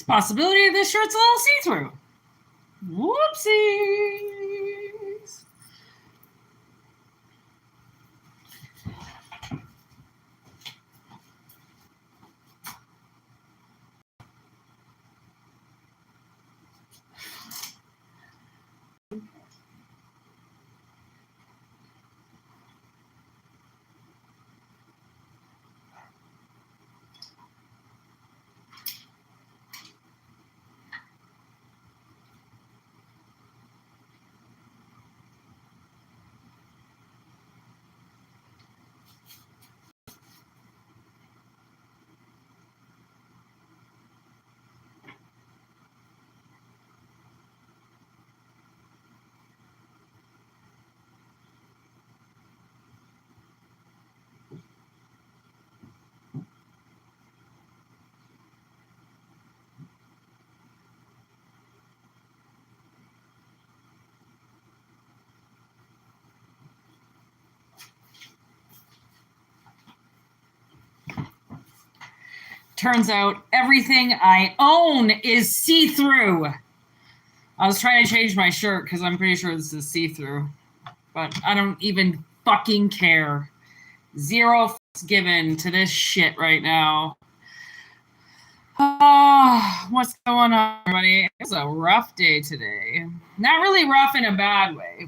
It's a possibility this shirt's a little see-through. Whoopsies. Turns out everything I own is see-through. I was trying to change my shirt because I'm pretty sure this is see-through. But I don't even fucking care. Zero fucks given to this shit right now. Oh, what's going on, everybody? It's a rough day today. Not really rough in a bad way.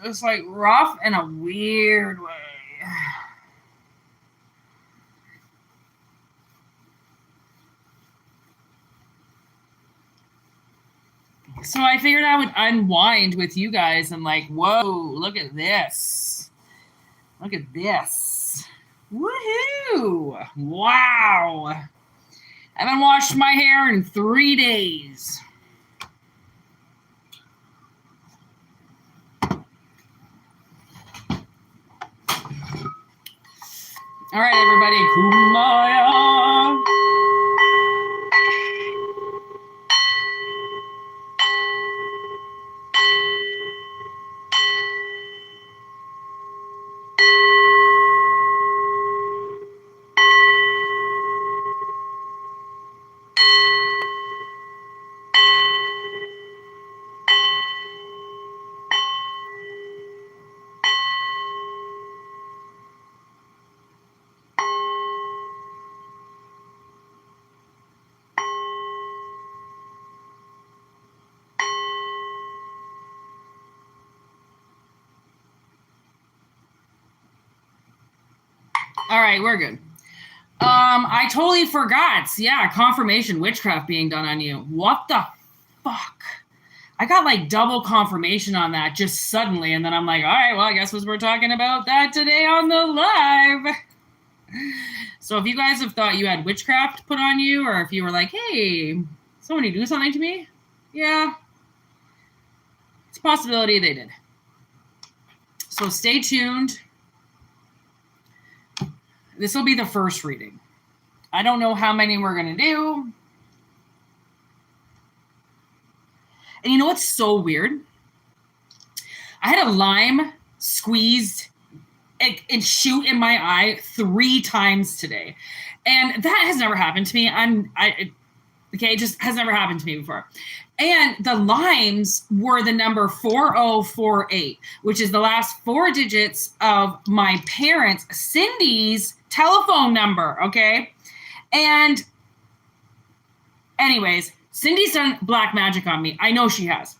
It's like rough in a weird way. So I figured I would unwind with you guys and like, whoa, look at this. Look at this. Woohoo. Wow. I haven't washed my hair in 3 days. All right, everybody, kumbaya. All right, we're good. I totally forgot. Yeah, confirmation, witchcraft being done on you. What the fuck? I got like double confirmation on that just suddenly, and then I'm like, all right, well, I guess we're talking about that today on the live. So if you guys have thought you had witchcraft put on you, or if you were like, hey, somebody do something to me? Yeah. It's a possibility they did. So stay tuned. This will be the first reading. I don't know how many we're going to do. And you know what's so weird? I had a lime squeezed and shoot in my eye 3 times today. And that has never happened to me. It just has never happened to me before. And the limes were the number 4048, which is the last 4 digits of my parents, Cindy's telephone number, okay? And anyways, Cindy's done black magic on me. I know she has.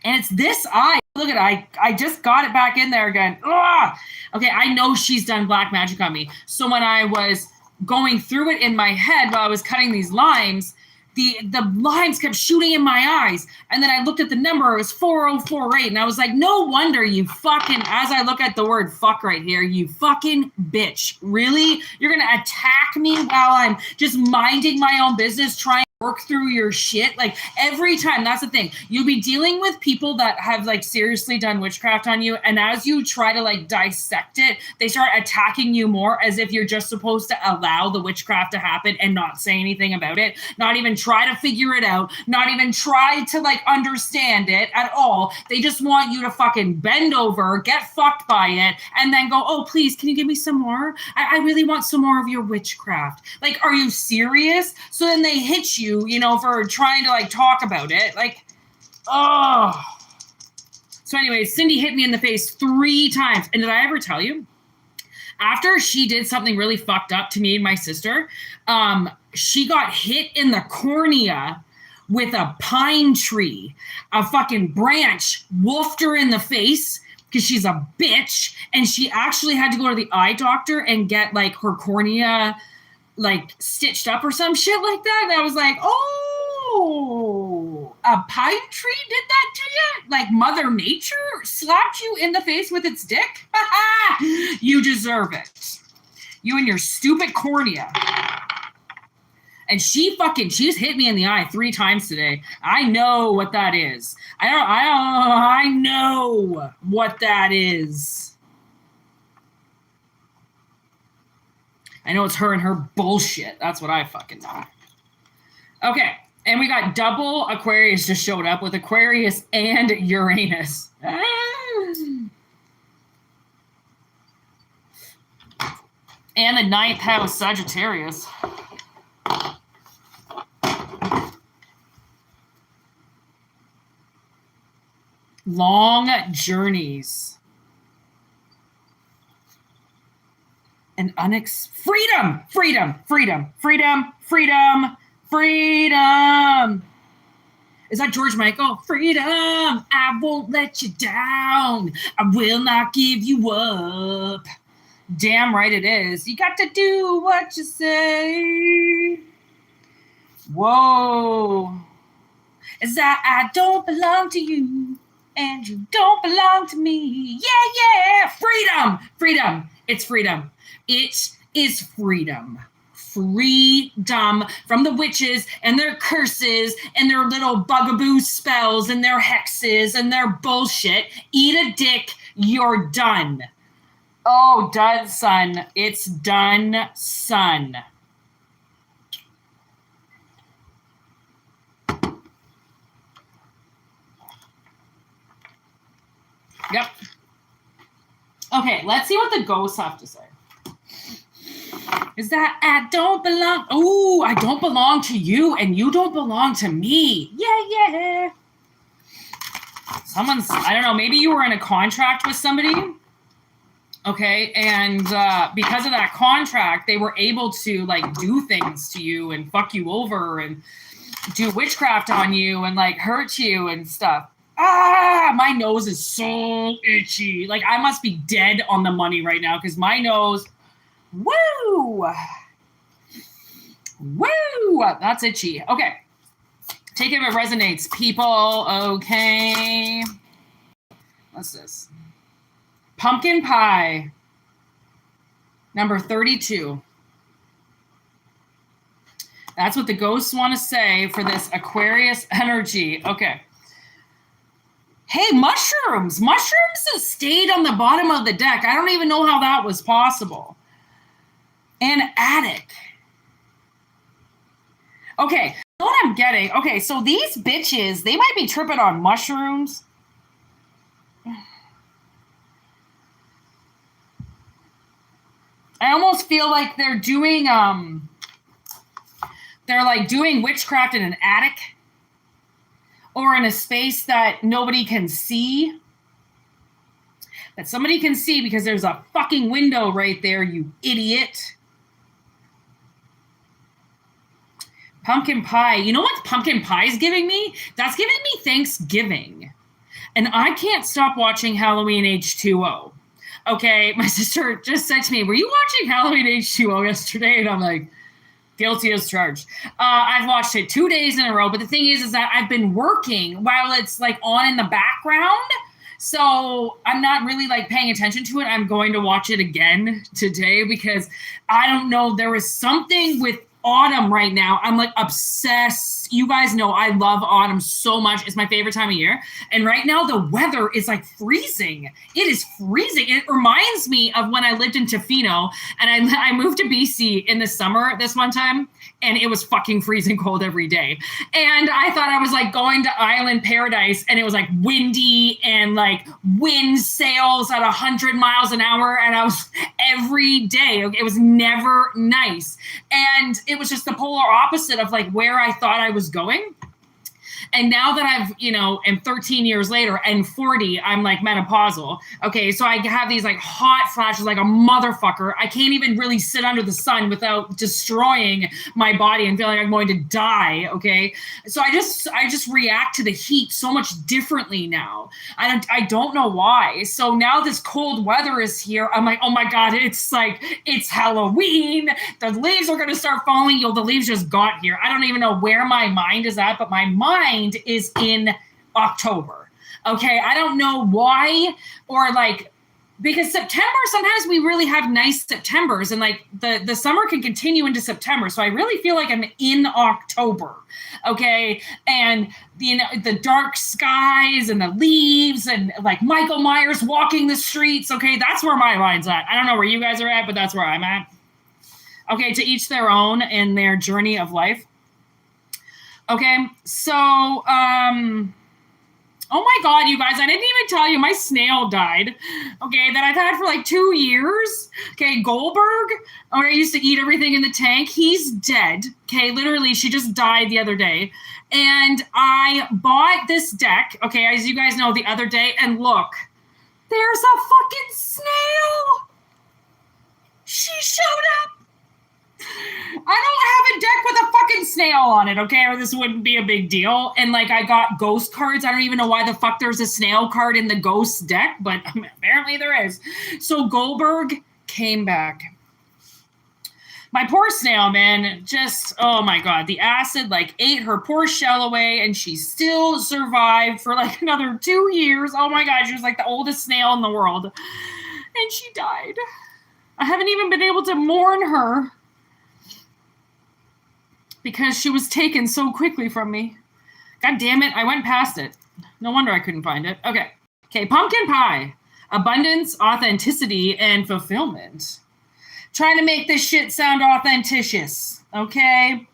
And it's this eye. Look at it. I just got it back in there again. Ugh! Okay, I know she's done black magic on me. So when I was going through it in my head while I was cutting these limes, the limes kept shooting in my eyes. And then I looked at the number, it was 4048. And I was like, no wonder you fucking, as I look at the word fuck right here, you fucking bitch. Really? You're going to attack me while I'm just minding my own business, trying to work through your shit? Like every time, that's the thing. You'll be dealing with people that have like seriously done witchcraft on you. And as you try to like dissect it, they start attacking you more as if you're just supposed to allow the witchcraft to happen and not say anything about it. Not even try to figure it out. Not even try to like understand it at all. They just want you to fucking bend over, get fucked by it, and then go, oh, please, can you give me some more? I really want some more of your witchcraft. Like, are you serious? So then they hit you you, you know, for trying to like talk about it. Like, oh. So anyways, Cindy hit me in the face 3 times. And did I ever tell you? After she did something really fucked up to me and my sister, she got hit in the cornea with a pine tree. A fucking branch wolfed her in the face because she's a bitch. And she actually had to go to the eye doctor and get like her cornea like stitched up or some shit like that. And I was like, oh, a pine tree did that to you? Like Mother Nature slapped you in the face with its dick? You deserve it. You and your stupid cornea. And she's hit me in the eye 3 times today. I know what that is. I know what that is. I know it's her and her bullshit. That's what I fucking know. Okay. And we got double Aquarius just showed up with Aquarius and Uranus. And the 9th house Sagittarius. Long journeys. And freedom. Is that George Michael? Freedom, I won't let you down. I will not give you up. Damn right it is. You got to do what you say. Whoa. Is that I don't belong to you and you don't belong to me. Yeah. Freedom. It's freedom. It is freedom. Freedom from the witches and their curses and their little bugaboo spells and their hexes and their bullshit. Eat a dick. You're done. Oh, done, son. It's done, son. Yep. Okay, let's see what the ghosts have to say. Is that I don't belong? Oh, I don't belong to you and you don't belong to me. Yeah. I don't know, maybe you were in a contract with somebody. Okay, and because of that contract, they were able to like do things to you and fuck you over and do witchcraft on you and like hurt you and stuff. My nose is so itchy. Like I must be dead on the money right now because my nose, woo, that's itchy. Okay, take it if it resonates, people. Okay, what's this? Pumpkin pie, number 32. That's what the ghosts want to say for this Aquarius energy. Okay. Hey, mushrooms. Mushrooms stayed on the bottom of the deck. I don't even know how that was possible. And attic. Okay, you know what I'm getting? Okay, so these bitches, they might be tripping on mushrooms. I almost feel like they're doing witchcraft in an attic or in a space that nobody can see. That somebody can see because there's a fucking window right there, you idiot. Pumpkin pie. You know what pumpkin pie is giving me? That's giving me Thanksgiving. And I can't stop watching Halloween H2O. Okay, my sister just said to me, were you watching Halloween H2O yesterday? And I'm like, guilty as charged. I've watched it 2 days in a row. But the thing is that I've been working while it's like on in the background. So I'm not really like paying attention to it. I'm going to watch it again today because I don't know. There is something with autumn right now. I'm like obsessed. You guys know I love autumn so much. It's my favorite time of year. And right now the weather is like freezing. It is freezing. It reminds me of when I lived in Tofino and I moved to BC in the summer this one time and it was fucking freezing cold every day. And I thought I was like going to island paradise and it was like windy and like wind sails at 100 miles an hour. And I was every day. It was never nice. And it was just the polar opposite of like where I thought I was going. And now that I've, am 13 years later and 40, I'm like menopausal. Okay, so I have these like hot flashes like a motherfucker. I can't even really sit under the sun without destroying my body and feeling like I'm going to die. Okay, so I just react to the heat so much differently now. I don't know why. So now this cold weather is here. I'm like, oh my God, it's Halloween. The leaves are gonna start falling. The leaves just got here. I don't even know where my mind is at, but my mind is in October. Okay, I don't know why, or like, because September, sometimes we really have nice Septembers, and like the summer can continue into September. So I really feel like I'm in October. Okay, and the dark skies and the leaves and like Michael Myers walking the streets. Okay, that's where my mind's at. I don't know where you guys are at, but that's where I'm at. Okay, to each their own in their journey of life. Okay, so, oh my God, you guys, I didn't even tell you, my snail died, okay, that I've had for like 2 years. Okay, Goldberg, I used to eat everything in the tank. He's dead. Okay, literally, she just died the other day. And I bought this deck, okay, as you guys know, the other day, and look, there's a fucking snail. She showed up. I don't have a deck with a fucking snail on it, okay? Or this wouldn't be a big deal. And like I got ghost cards. I don't even know why the fuck there's a snail card in the ghost deck, but apparently there is. So Goldberg came back. My poor snail, man, just, oh my God, the acid like ate her poor shell away, and she still survived for like another 2 years. Oh my God, she was like the oldest snail in the world. And she died. I haven't even been able to mourn her, because she was taken so quickly from me. God damn it, I went past it. No wonder I couldn't find it. Okay, pumpkin pie. Abundance, authenticity, and fulfillment. Trying to make this shit sound authenticious, okay?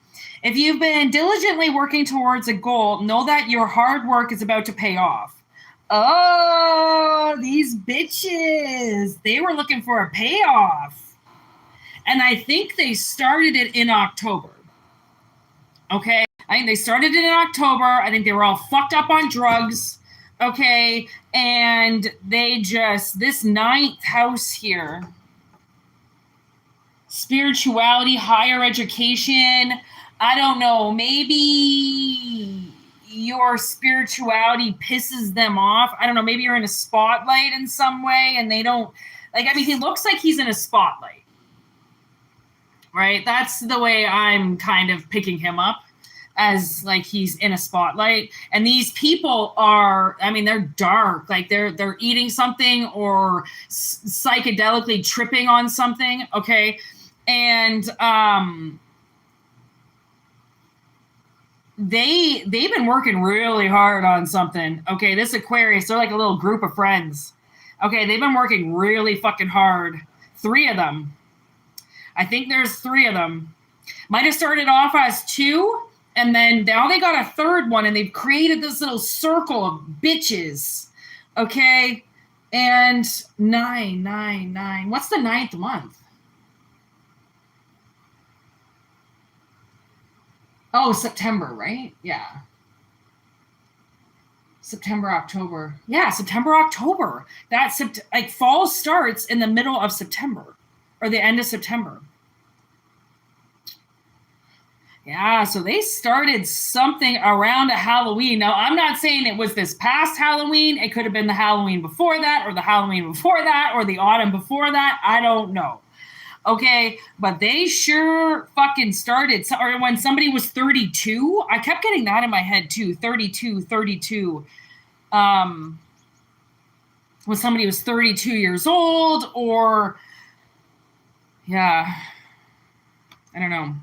If you've been diligently working towards a goal, know that your hard work is about to pay off. Oh, these bitches. They were looking for a payoff. And I think they started it in October. Okay, I think they started it in October. I think they were all fucked up on drugs. Okay, and they just, this 9th house here, spirituality, higher education, I don't know, maybe your spirituality pisses them off. I don't know, maybe you're in a spotlight in some way and they don't, like, I mean, he looks like he's in a spotlight. Right? That's the way I'm kind of picking him up, as like he's in a spotlight. And these people are, I mean, they're dark. Like they're eating something or psychedelically tripping on something. Okay. And they've been working really hard on something. Okay. This Aquarius, they're like a little group of friends. Okay. They've been working really fucking hard. 3 of them. I think there's 3 of them. Might have started off as 2, and then now they got a 3rd one, and they've created this little circle of bitches. Okay? And 9. What's the 9th month? Oh, September, right? Yeah. September, October. Yeah, September, October. That's like fall starts in the middle of September. Or the end of September. Yeah, so they started something around a Halloween. Now, I'm not saying it was this past Halloween. It could have been the Halloween before that, or the Halloween before that, or the autumn before that. I don't know. Okay, but they sure fucking started. Or when somebody was 32, I kept getting that in my head too. 32. When somebody was 32 years old, or yeah, I don't know.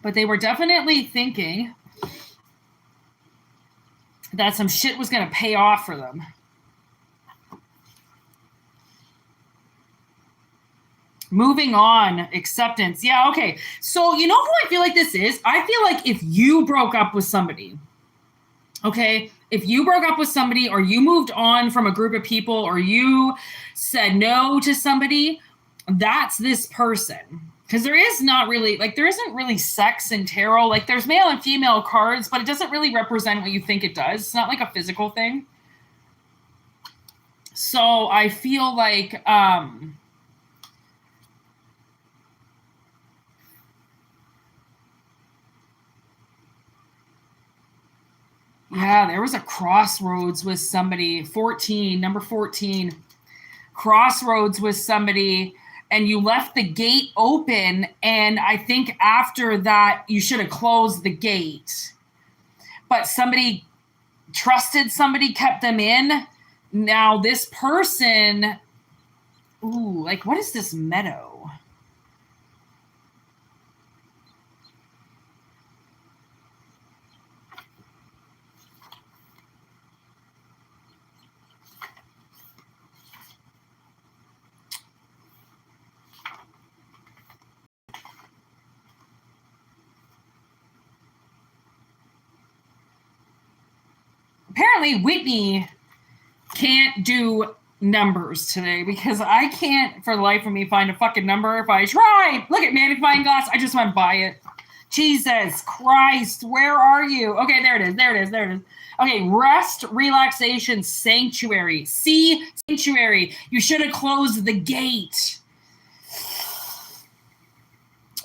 But they were definitely thinking that some shit was going to pay off for them. Moving on, acceptance. Yeah, okay. So you know who I feel like this is? I feel like if you broke up with somebody, Okay, if you broke up with somebody or you moved on from a group of people or you said no to somebody, that's this person. Because there is not really, like, there isn't really sex in tarot. Like, there's male and female cards, but it doesn't really represent what you think it does. It's not like a physical thing. So I feel like, yeah, there was a crossroads with somebody, 14, number 14, crossroads with somebody, and you left the gate open, and I think after that, you should have closed the gate. But somebody trusted somebody, kept them in. Now this person, ooh, like, what is this meadow? Apparently Whitney can't do numbers today because I can't for the life of me find a fucking number. If I try, look at magnifying glass, I just went by it. Jesus Christ, where are you? Okay, there it is, there it is, there it is. Okay, rest, relaxation, sanctuary. See, sanctuary. You should have closed the gate.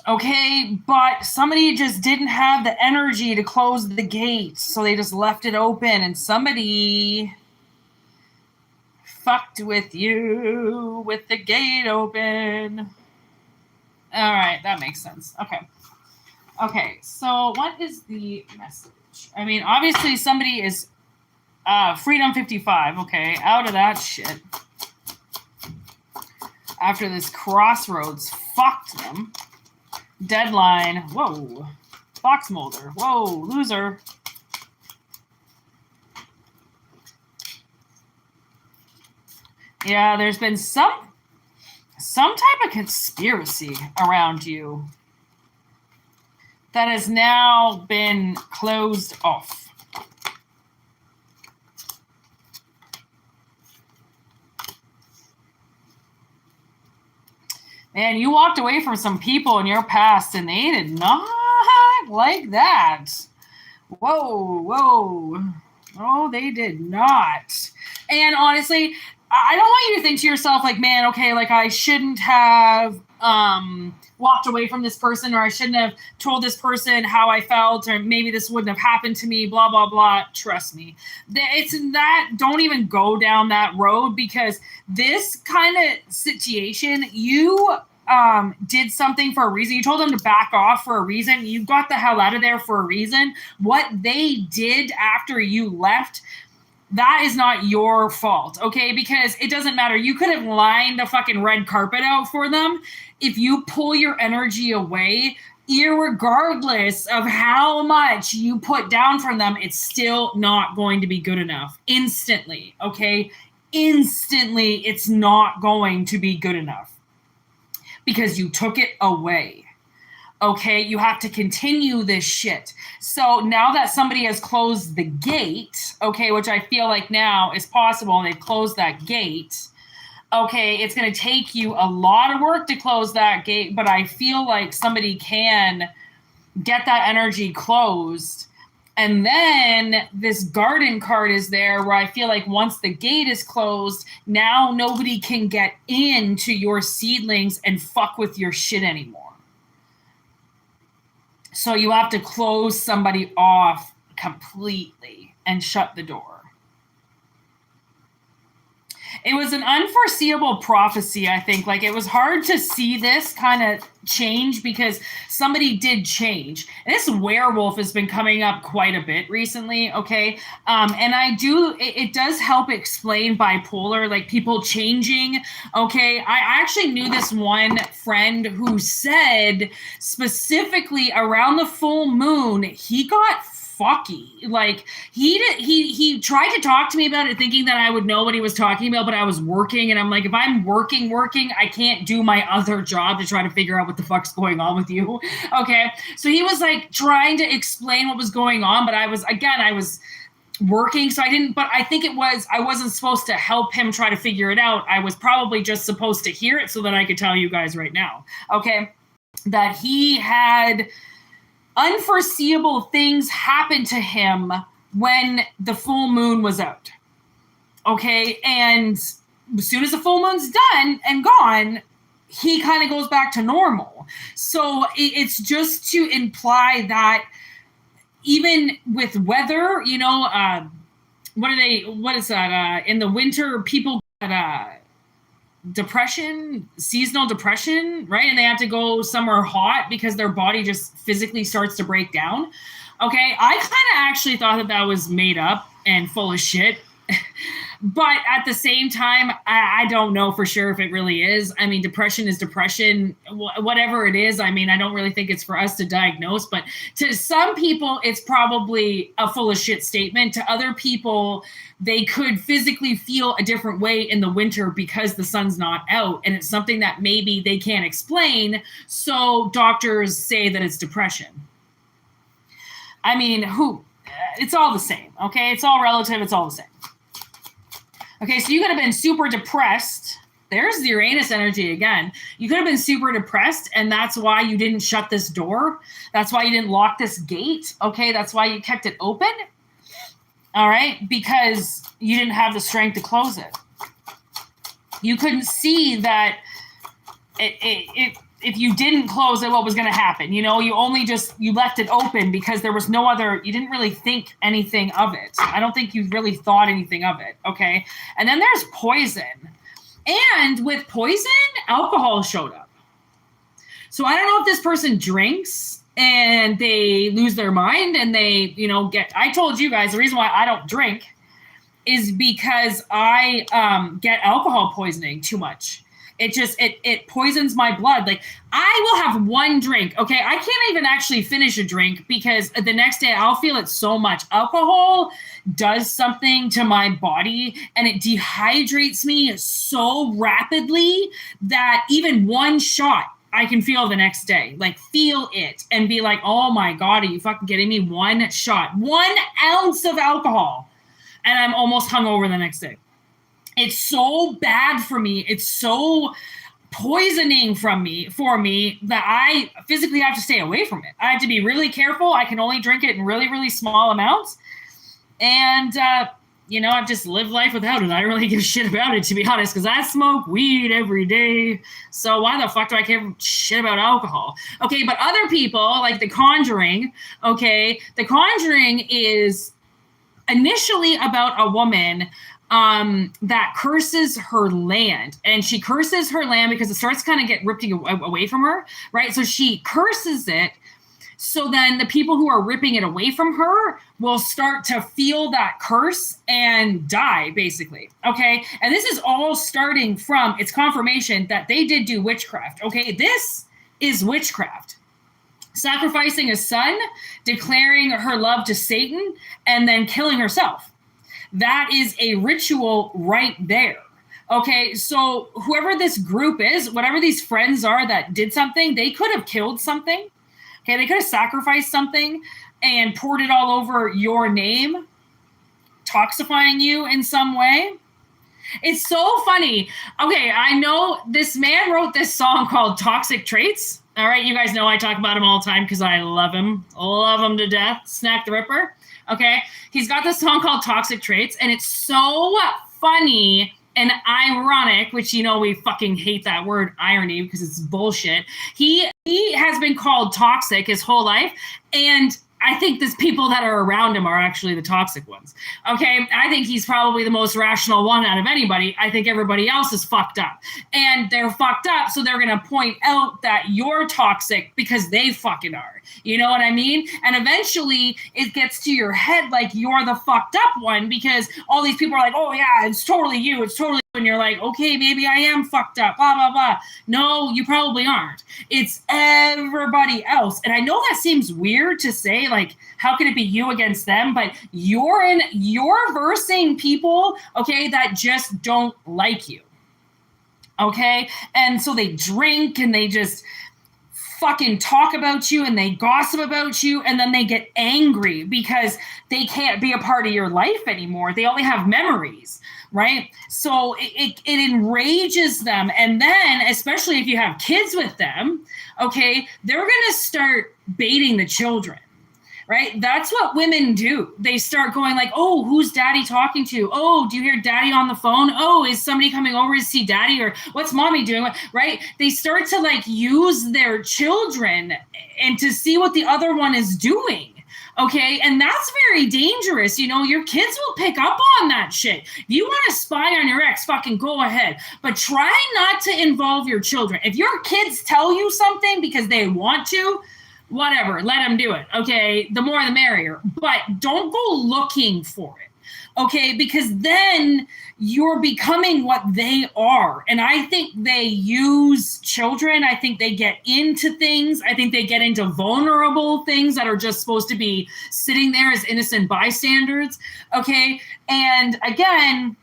Okay, but somebody just didn't have the energy to close the gate, so they just left it open, and somebody fucked with you with the gate open. All right, that makes sense. Okay. Okay, so what is the message? I mean, obviously somebody is Freedom 55, okay, out of that shit. After this crossroads fucked them. Deadline, whoa. Fox molder, whoa, loser. Yeah, there's been some type of conspiracy around you that has now been closed off. Man, you walked away from some people in your past and they did not like that. Whoa, whoa. Oh, they did not. And honestly, I don't want you to think to yourself like, man, okay, like I shouldn't have walked away from this person, or I shouldn't have told this person how I felt, or maybe this wouldn't have happened to me, blah, blah, blah. Trust me. It's that, don't even go down that road, because this kind of situation, you did something for a reason. You told them to back off for a reason. You got the hell out of there for a reason. What they did after you left, that is not your fault, okay? Because it doesn't matter. You could have lined the fucking red carpet out for them. If you pull your energy away, irregardless of how much you put down from them, it's still not going to be good enough. Instantly, okay? Instantly, it's not going to be good enough because you took it away. Okay, you have to continue this shit. So now that somebody has closed the gate, okay, which I feel like now is possible, and they've closed that gate, okay, it's going to take you a lot of work to close that gate, but I feel like somebody can get that energy closed. And then this garden card is there where I feel like once the gate is closed, now nobody can get into your seedlings and fuck with your shit anymore. So you have to close somebody off completely and shut the door. It was an unforeseeable prophecy, I think. Like, it was hard to see this kind of change because somebody did change. And this werewolf has been coming up quite a bit recently, okay? And it does help explain bipolar, like people changing, okay? I actually knew this one friend who said specifically around the full moon, he got fucky. Like, he tried to talk to me about it thinking that I would know what he was talking about, but I was working, and I'm like, if I'm working, I can't do my other job to try to figure out what the fuck's going on with you. Okay. So he was like trying to explain what was going on, but I was working. So I think I wasn't supposed to help him try to figure it out. I was probably just supposed to hear it so that I could tell you guys right now. Okay. That he had unforeseeable things happen to him when the full moon was out. Okay. And as soon as the full moon's done and gone, he kind of goes back to normal. So it's just to imply that even with weather, you know, what is that? In the winter, people get depression, seasonal depression, right? And they have to go somewhere hot because their body just physically starts to break down. Okay, I kind of actually thought that was made up and full of shit. But at the same time, I don't know for sure if it really is. I mean, depression is depression, whatever it is. I mean, I don't really think it's for us to diagnose, but to some people, it's probably a full of shit statement. To other people, they could physically feel a different way in the winter because the sun's not out. And it's something that maybe they can't explain. So doctors say that it's depression. I mean, it's all the same, okay? It's all relative. It's all the same. Okay, so you could have been super depressed. There's the Uranus energy again. You could have been super depressed, and that's why you didn't shut this door. That's why you didn't lock this gate. Okay, that's why you kept it open. All right, because you didn't have the strength to close it. You couldn't see that if you didn't close it, what was going to happen. You know, you left it open because there was no other, you didn't really think anything of it. I don't think you really thought anything of it. Okay. And then there's poison. And with poison, alcohol showed up. So I don't know if this person drinks and they lose their mind and they, you know, I told you guys the reason why I don't drink is because I get alcohol poisoning too much. It poisons my blood. Like, I will have one drink. Okay. I can't even actually finish a drink because the next day I'll feel it so much. Alcohol does something to my body and it dehydrates me so rapidly that even one shot I can feel the next day, like feel it and be like, oh my God, are you fucking kidding me? One shot, 1 ounce of alcohol. And I'm almost hungover the next day. It's so bad for me. It's so poisoning for me that I physically have to stay away from it. I have to be really careful. I can only drink it in really, really small amounts. And, you know, I've just lived life without it. I don't really give a shit about it, to be honest, because I smoke weed every day. So why the fuck do I care shit about alcohol? Okay, but other people, like The Conjuring, okay, The Conjuring is initially about a woman that curses her land. And she curses her land because it starts to kind of get ripped away from her, right? So she curses it. So then the people who are ripping it away from her will start to feel that curse and die, basically. Okay. And this is all starting from its confirmation that they did do witchcraft. Okay. This is witchcraft. Sacrificing a son, declaring her love to Satan, and then killing herself. That is a ritual right there. Okay, so whoever this group is, whatever these friends are that did something, they could have killed something. Okay, they could have sacrificed something and poured it all over your name, toxifying you in some way. It's so funny. Okay, I know this man wrote this song called Toxic Traits. All right, you guys know I talk about him all the time because I love him. Love him to death. Snack the Ripper. Okay, he's got this song called Toxic Traits, and it's so funny and ironic, which, you know, we fucking hate that word irony because it's bullshit. He has been called toxic his whole life, and I think the people that are around him are actually the toxic ones. Okay, I think he's probably the most rational one out of anybody. I think everybody else is fucked up. And they're fucked up, so they're going to point out that you're toxic because they fucking are. You know what I mean? And eventually it gets to your head like you're the fucked up one because all these people are like, oh yeah, it's totally you. It's totally you. And you're like, okay, maybe I am fucked up, blah, blah, blah. No, you probably aren't. It's everybody else. And I know that seems weird to say, like, how can it be you against them? But you're versing people, okay, that just don't like you. Okay? And so they drink and they just fucking talk about you and they gossip about you, and then they get angry because they can't be a part of your life anymore. They only have memories, right? So it enrages them. And then, especially if you have kids with them, okay, they're going to start baiting the children. Right? That's what women do. They start going like, oh, who's daddy talking to? Oh, do you hear daddy on the phone? Oh, is somebody coming over to see daddy? Or what's mommy doing? Right? They start to like use their children and to see what the other one is doing. Okay. And that's very dangerous. You know, your kids will pick up on that shit. If you want to spy on your ex, fucking go ahead. But try not to involve your children. If your kids tell you something because they want to, whatever, let them do it, okay? The more the merrier. But don't go looking for it, okay? Because then you're becoming what they are. And I think they use children. I think they get into things. I think they get into vulnerable things that are just supposed to be sitting there as innocent bystanders, okay? And again,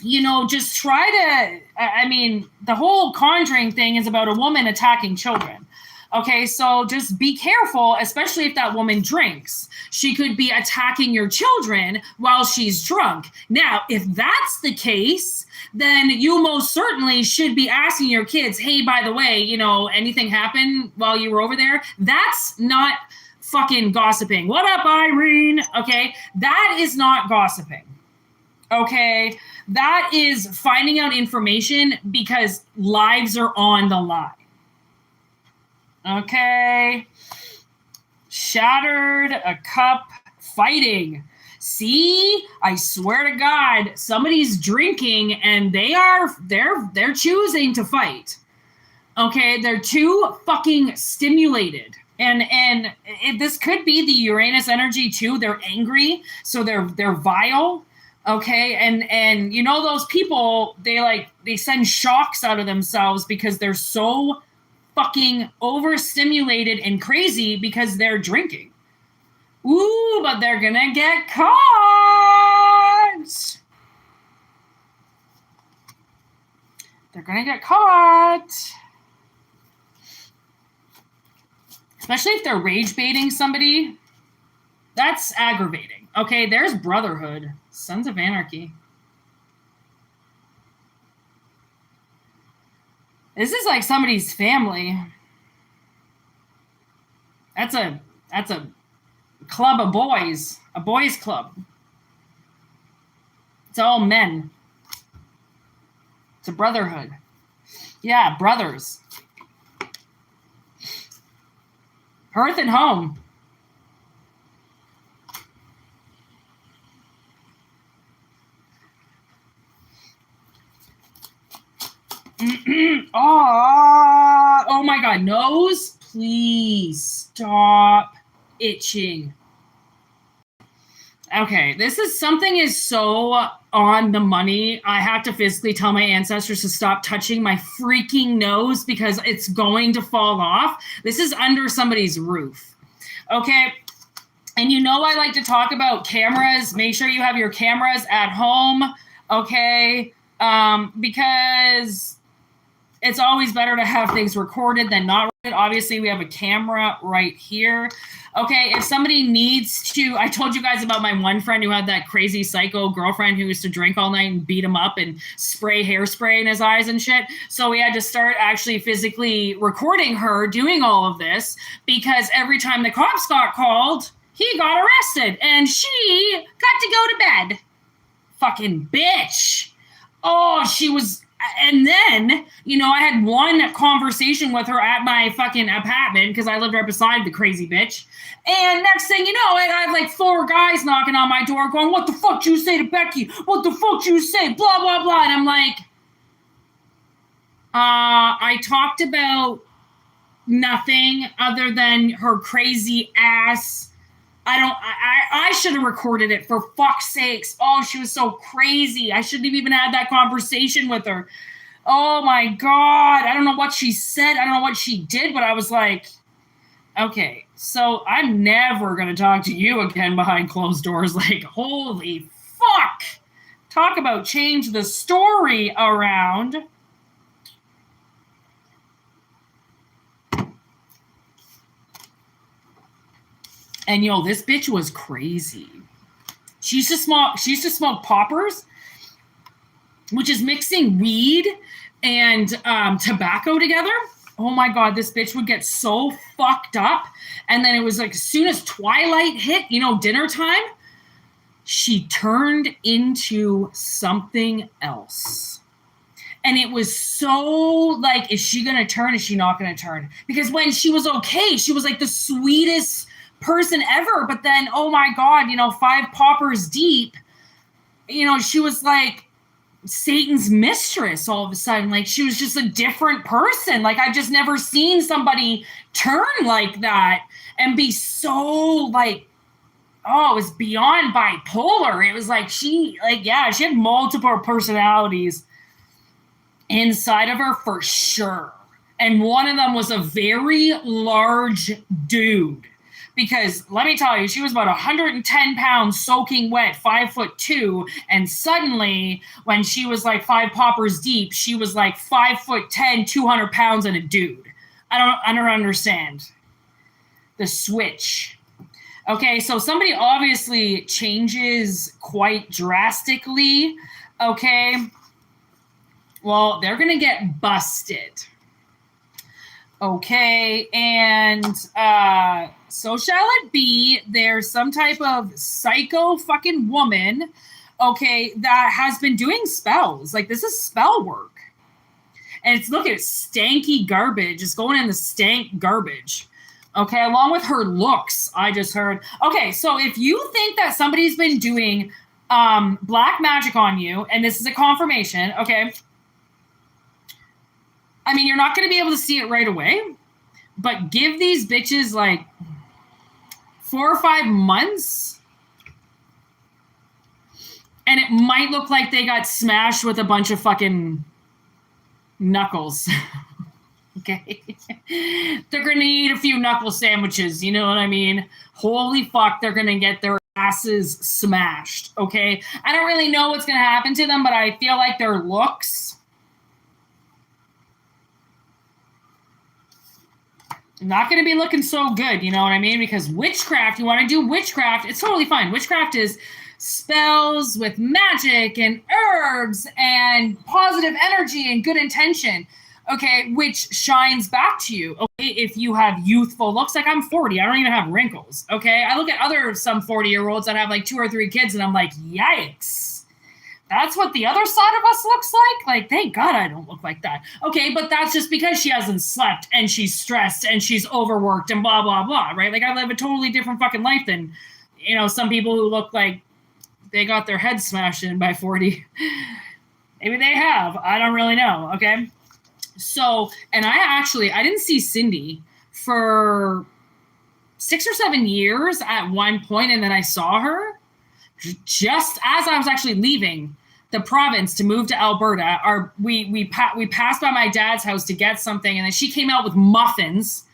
you know, just try to, I mean, the whole Conjuring thing is about a woman attacking children. Okay, so just be careful, especially if that woman drinks. She could be attacking your children while she's drunk. Now, if that's the case, then you most certainly should be asking your kids, hey, by the way, you know, anything happened while you were over there? That's not fucking gossiping. What up, Irene? Okay, that is not gossiping. Okay, that is finding out information because lives are on the line. Okay. Shattered a cup fighting. See, I swear to God, somebody's drinking and they're choosing to fight. Okay, they're too fucking stimulated. And this could be the Uranus energy too. They're angry, so they're vile. Okay, and you know those people, they send shocks out of themselves because they're so fucking overstimulated and crazy because they're drinking. Ooh, but they're gonna get caught. They're gonna get caught. Especially if they're rage baiting somebody. That's aggravating. Okay, there's Brotherhood. Sons of Anarchy. This is like somebody's family. That's a club of boys. A boys club. It's all men. It's a brotherhood. Yeah, brothers. Hearth and home. Oh my God, nose, please stop itching. Okay, something is so on the money. I have to physically tell my ancestors to stop touching my freaking nose because it's going to fall off. This is under somebody's roof. Okay. And you know, I like to talk about cameras. Make sure you have your cameras at home. Okay. Because it's always better to have things recorded than not recorded. Obviously, we have a camera right here. Okay, if somebody needs to, I told you guys about my one friend who had that crazy psycho girlfriend who used to drink all night and beat him up and spray hairspray in his eyes and shit. So we had to start actually physically recording her doing all of this because every time the cops got called, he got arrested and she got to go to bed. Fucking bitch. Oh, she was... And then, you know, I had one conversation with her at my fucking apartment because I lived right beside the crazy bitch. And next thing you know, I have like 4 guys knocking on my door going, what the fuck you say to Becky? What the fuck you say? Blah, blah, blah. And I'm like, I talked about nothing other than her crazy ass. I should have recorded it, for fuck's sakes. Oh, she was so crazy. I shouldn't have even had that conversation with her. Oh my God. I don't know what she said. I don't know what she did, but I was like, okay, so I'm never going to talk to you again behind closed doors. Like, holy fuck. Talk about change the story around. And yo, this bitch was crazy. She used to smoke poppers, which is mixing weed and tobacco together. Oh my God, this bitch would get so fucked up. And then it was like, as soon as twilight hit, you know, dinner time, she turned into something else. And it was so like, is she going to turn? Is she not going to turn? Because when she was okay, she was like the sweetest person ever. But then, oh my God, you know, 5 poppers deep, you know, she was like Satan's mistress all of a sudden. Like, she was just a different person. Like, I've just never seen somebody turn like that and be so like, oh, it was beyond bipolar. It was like she had multiple personalities inside of her for sure. And one of them was a very large dude. Because let me tell you, she was about 110 pounds soaking wet, 5'2", and suddenly when she was like 5 poppers deep, she was like 5'10", 200 pounds and a dude. I don't understand the switch. Okay, so somebody obviously changes quite drastically. Okay, well, they're gonna get busted. Okay, and so shall it be. There's some type of psycho fucking woman, okay, that has been doing spells. Like, this is spell work. And it's, look at it, stanky garbage. It's going in the stank garbage. Okay, along with her looks, I just heard. Okay, so if you think that somebody's been doing black magic on you, and this is a confirmation, okay, I mean, you're not going to be able to see it right away, but give these bitches like 4 or 5 months, and it might look like they got smashed with a bunch of fucking knuckles. Okay? They're going to eat a few knuckle sandwiches, you know what I mean? Holy fuck, they're going to get their asses smashed, okay? I don't really know what's going to happen to them, but I feel like their looks not going to be looking so good, you know what I mean? Because witchcraft, you want to do witchcraft, it's totally fine. Witchcraft is spells with magic and herbs and positive energy and good intention, okay, which shines back to you, okay, if you have youthful looks. Like, I'm 40, I don't even have wrinkles, okay? I look at some 40-year-olds that have like 2 or 3 kids, and I'm like, yikes. That's what the other side of us looks like? Like, thank God I don't look like that. Okay, but that's just because she hasn't slept and she's stressed and she's overworked and blah, blah, blah, right? Like, I live a totally different fucking life than, you know, some people who look like they got their head smashed in by 40. Maybe they have. I don't really know, okay? So, and I didn't see Cindy for 6 or 7 years at one point, and then I saw her just as I was actually leaving the province to move to Alberta. We passed by my dad's house to get something, and then she came out with muffins.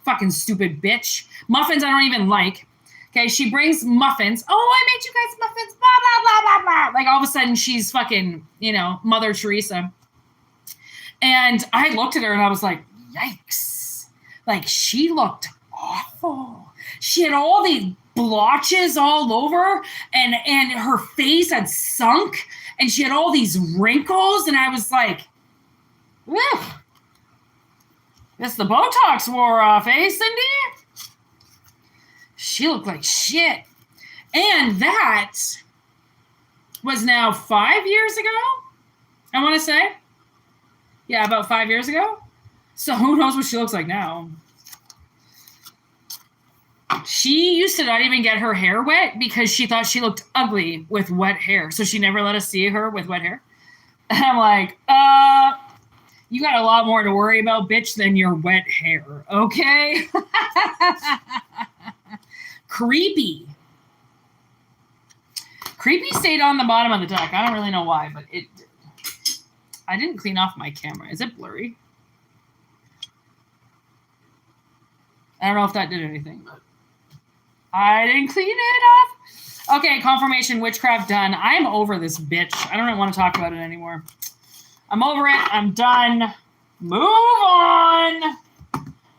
Fucking stupid bitch. Muffins I don't even like. Okay, she brings muffins. Oh, I made you guys muffins, blah, blah, blah, blah, blah. Like, all of a sudden, she's fucking, you know, Mother Teresa. And I looked at her, and I was like, yikes. Like, she looked awful. She had all these blotches all over, and her face had sunk, and she had all these wrinkles, and I was like, whew. Guess the Botox wore off, eh, Cindy? She looked like shit. And that was now 5 years ago, I want to say. Yeah, about 5 years ago. So who knows what she looks like now. She used to not even get her hair wet because she thought she looked ugly with wet hair. So she never let us see her with wet hair. And I'm like, you got a lot more to worry about, bitch, than your wet hair, okay? Creepy. Creepy stayed on the bottom of the deck. I don't really know why, but it did. I didn't clean off my camera. Is it blurry? I don't know if that did anything, but I didn't clean it off. Okay, confirmation, witchcraft done. I'm over this bitch. I don't want to talk about it anymore. I'm over it. I'm done. Move on.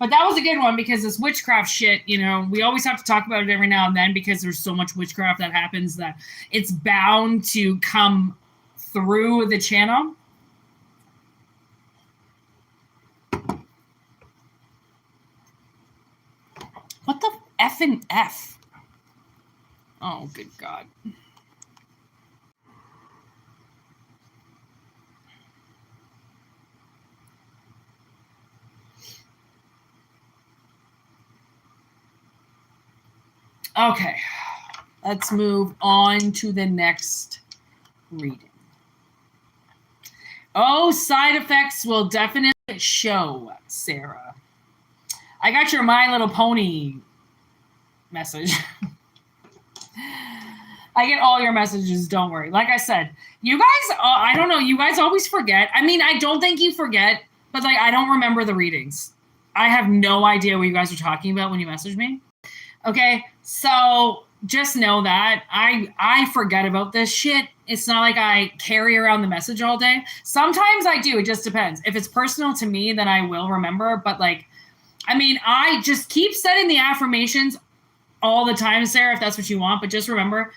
But that was a good one because this witchcraft shit, you know, we always have to talk about it every now and then because there's so much witchcraft that happens that it's bound to come through the channel. What the effing F? Oh, good God. Okay, let's move on to the next reading. Oh, side effects will definitely show, Sarah. I got your My Little Pony message. I get all your messages, don't worry. Like I said, you guys, I don't know, you guys always forget. I mean, I don't think you forget, but like, I don't remember the readings. I have no idea what you guys are talking about when you message me. Okay, so just know that I forget about this shit. It's not like I carry around the message all day. Sometimes I do. It just depends. If it's personal to me, then I will remember. But like, I mean, I just keep setting the affirmations all the time, Sarah, if that's what you want. But just remember,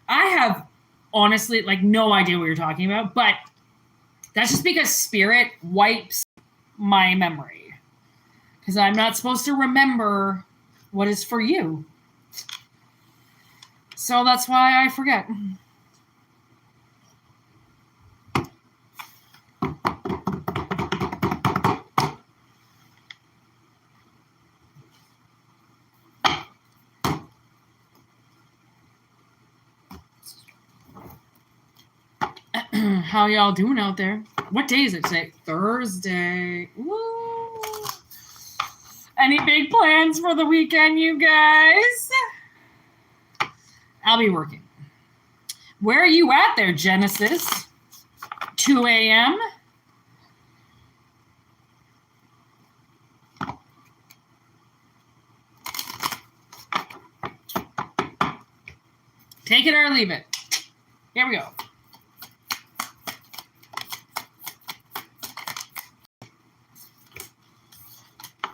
I have honestly like no idea what you're talking about. But that's just because spirit wipes my memory. Because I'm not supposed to remember what is for you. So that's why I forget. How y'all doing out there? What day is it today? Thursday. Woo. Any big plans for the weekend, you guys? I'll be working. Where are you at there, Genesis? 2 a.m.? Take it or leave it. Here we go.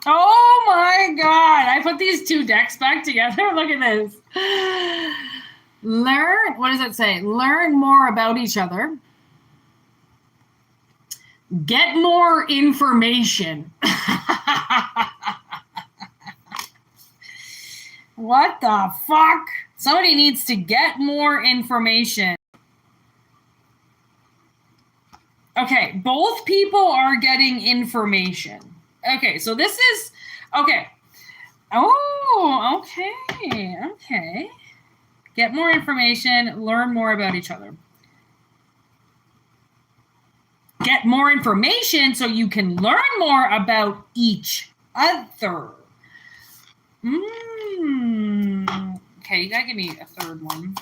Oh my God. I put these two decks back together. Look at this. Learn, what does it say? Learn more about each other. Get more information. What the fuck? Somebody needs to get more information. Okay, both people are getting information. Okay, so this is, okay. Oh, okay, okay. Get more information, learn more about each other. Get more information so you can learn more about each other. Okay, you gotta give me a third one.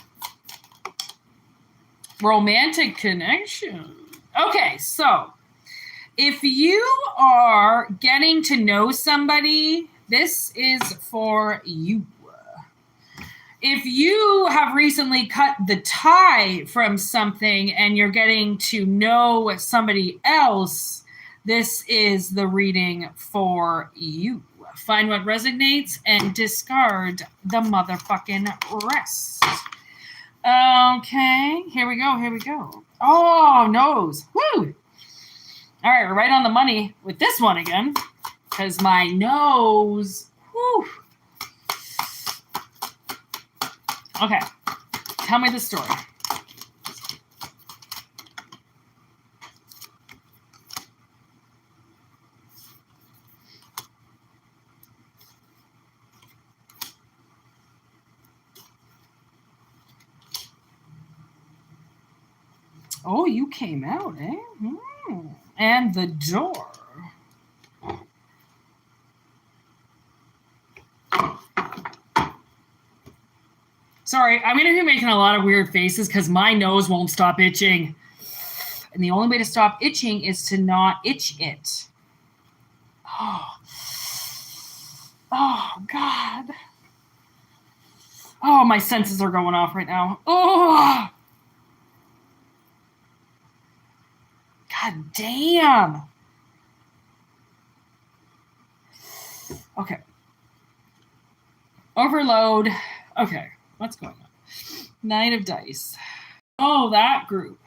Romantic connection. Okay, so if you are getting to know somebody, this is for you. If you have recently cut the tie from something and you're getting to know somebody else, this is the reading for you. Find what resonates and discard the motherfucking rest. Okay, here we go, here we go. Oh, nose. Woo! All right, we're right on the money with this one again because my nose, whew. Okay, tell me the story. Oh, you came out, eh? And the door. Sorry, I'm going to be making a lot of weird faces because my nose won't stop itching. And the only way to stop itching is to not itch it. Oh, God. Oh, my senses are going off right now. Oh. God damn. Okay. Overload. Okay. What's going on? Nine of dice. Oh, that group.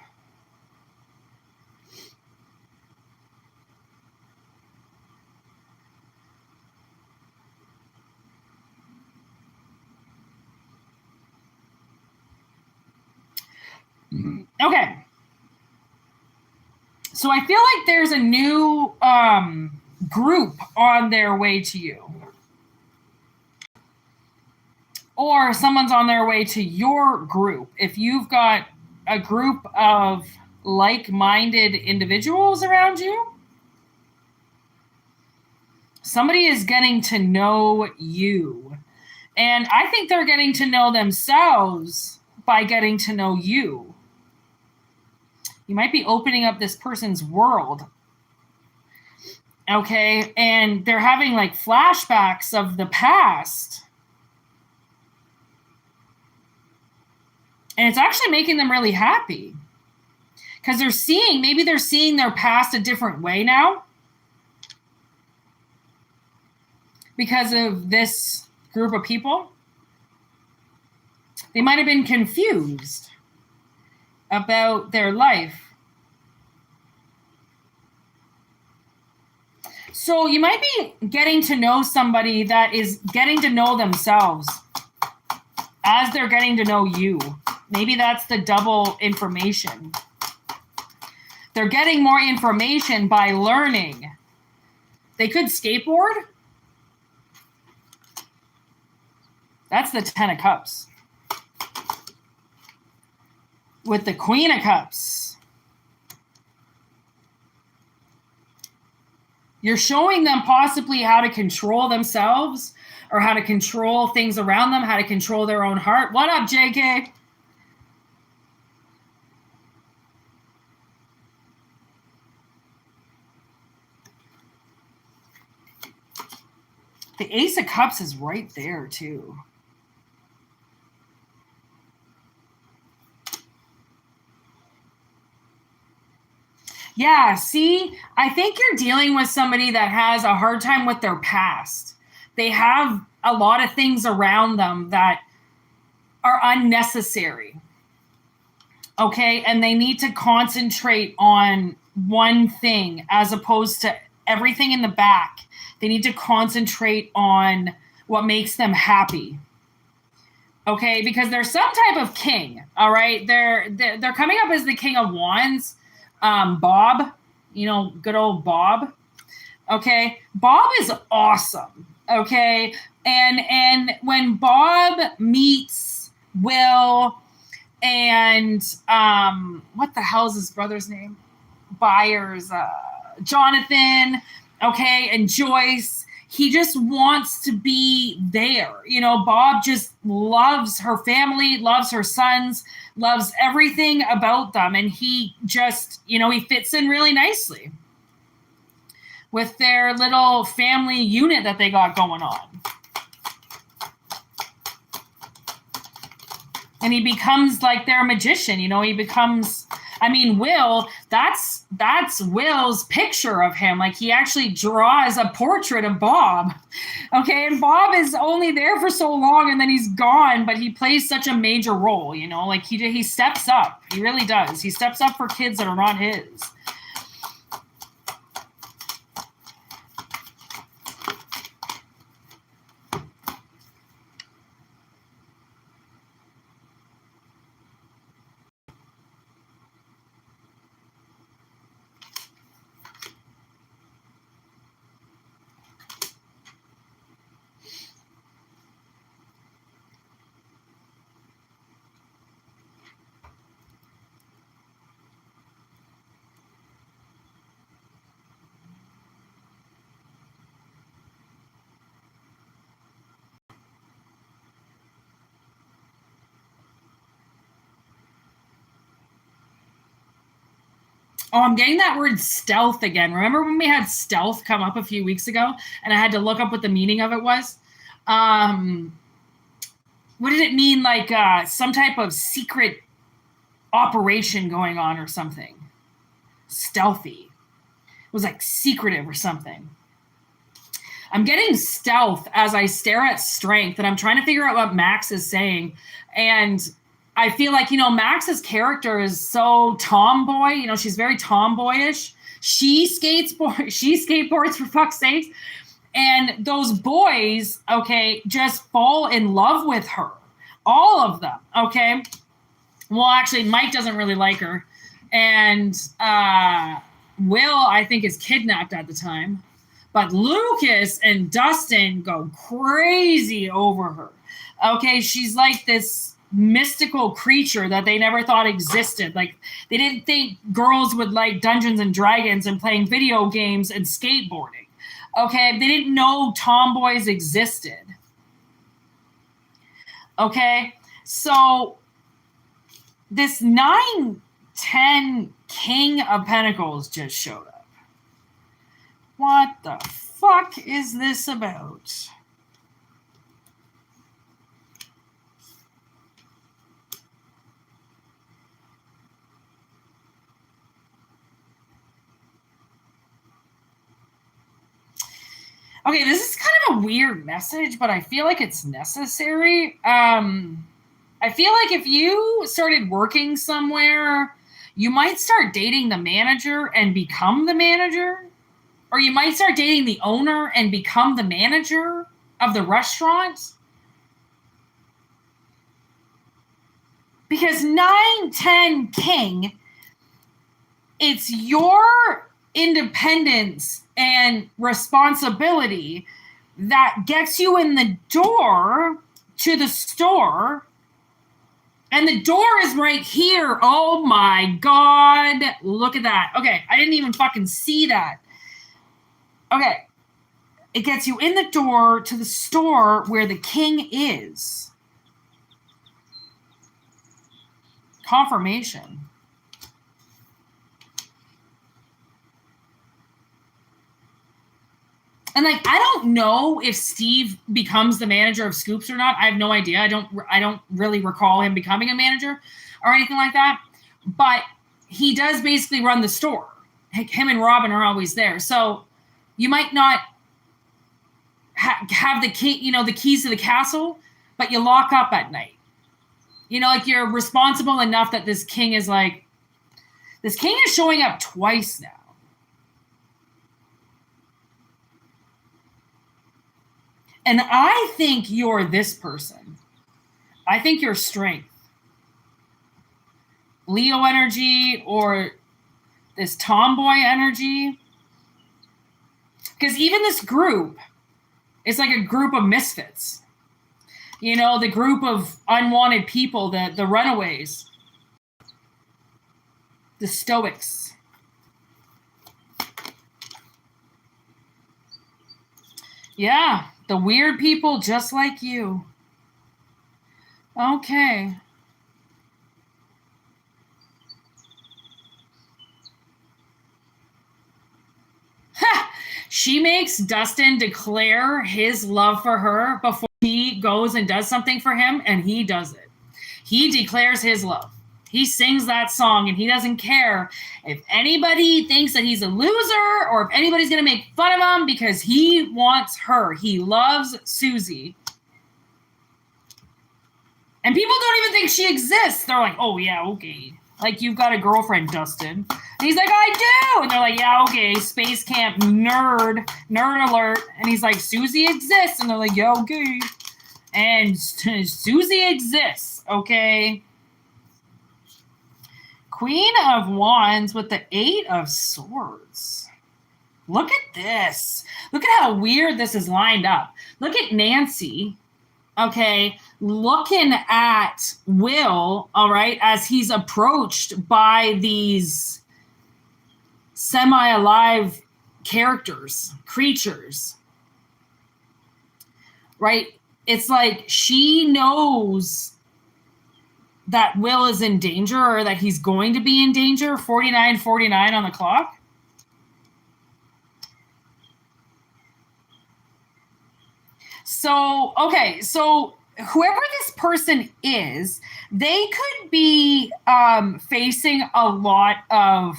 Okay. So I feel like there's a new group on their way to you. Or someone's on their way to your group. If you've got a group of like-minded individuals around you, somebody is getting to know you. And I think they're getting to know themselves by getting to know you. You might be opening up this person's world. Okay? And they're having like flashbacks of the past. And it's actually making them really happy. Because maybe they're seeing their past a different way now. Because of this group of people. They might have been confused about their life. So you might be getting to know somebody that is getting to know themselves as they're getting to know you. Maybe that's the double information. They're getting more information by learning. They could skateboard. That's the 10 of Cups. With the Queen of Cups. You're showing them possibly how to control themselves or how to control things around them, how to control their own heart. What up, JK? The Ace of Cups is right there, too. Yeah, see, I think you're dealing with somebody that has a hard time with their past. They have a lot of things around them that are unnecessary. Okay, and they need to concentrate on one thing as opposed to everything in the back. They need to concentrate on what makes them happy. Okay, because they're some type of king, all right? They're coming up as the King of Wands. Bob, good old Bob. Okay, Bob is awesome. Okay, and when Bob meets Will and what the hell is his brother's name? Byers, Jonathan. Okay, and Joyce. He just wants to be there. Bob just loves her family, loves her sons, loves everything about them. And he just, he fits in really nicely with their little family unit that they got going on. And he becomes like their magician. He becomes... Will, that's Will's picture of him. Like, he actually draws a portrait of Bob. Okay, and Bob is only there for so long and then he's gone, but he plays such a major role, like he steps up. He really does. He steps up for kids that are not his. Oh, I'm getting that word stealth again. Remember when we had stealth come up a few weeks ago and I had to look up what the meaning of it was? What did it mean? Like some type of secret operation going on or something. Stealthy. It was like secretive or something. I'm getting stealth as I stare at strength, and I'm trying to figure out what Max is saying. And I feel like, Max's character is so tomboy. She's very tomboyish. She skateboards for fuck's sake. And those boys, okay, just fall in love with her. All of them, okay? Well, actually, Mike doesn't really like her. And Will, I think, is kidnapped at the time. But Lucas and Dustin go crazy over her. Okay, she's like this mystical creature that they never thought existed. Like, they didn't think girls would like Dungeons and Dragons and playing video games and skateboarding. Okay, they didn't know tomboys existed. Okay, so this 9-10 King of Pentacles just showed up. What the fuck is this about? Okay, this is kind of a weird message, but I feel like it's necessary. I feel like if you started working somewhere, you might start dating the manager and become the manager. Or you might start dating the owner and become the manager of the restaurant. Because 9-10 King, it's your independence and responsibility that gets you in the door to the store. And the door is right here. Oh my God. Look at that. Okay, I didn't even fucking see that. Okay, it gets you in the door to the store where the king is. Confirmation. And like, I don't know if Steve becomes the manager of Scoops or not. I have no idea. I don't really recall him becoming a manager or anything like that. But he does basically run the store. Him and Robin are always there. So you might not have the key, the keys to the castle, but you lock up at night. Like you're responsible enough that this king is showing up twice now. And I think you're this person. I think you're strength. Leo energy or this tomboy energy. Because even this group is like a group of misfits. The group of unwanted people, the runaways, the stoics. Yeah, the weird people just like you. Okay. She makes Dustin declare his love for her before he goes and does something for him, and he does it. He declares his love. He sings that song, and he doesn't care if anybody thinks that he's a loser or if anybody's going to make fun of him because he wants her. He loves Susie. And people don't even think she exists. They're like, oh, yeah, okay. Like, you've got a girlfriend, Dustin. And he's like, I do. And they're like, yeah, okay, space camp nerd alert. And he's like, Susie exists. And they're like, yeah, okay. And Susie exists, okay? Queen of Wands with the 8 of Swords. Look at this. Look at how weird this is lined up. Look at Nancy, okay, looking at Will, all right, as he's approached by these semi-alive creatures, right? It's like she knows that Will is in danger or that he's going to be in danger. 49:49 on the clock. So, okay, so whoever this person is, they could be facing a lot of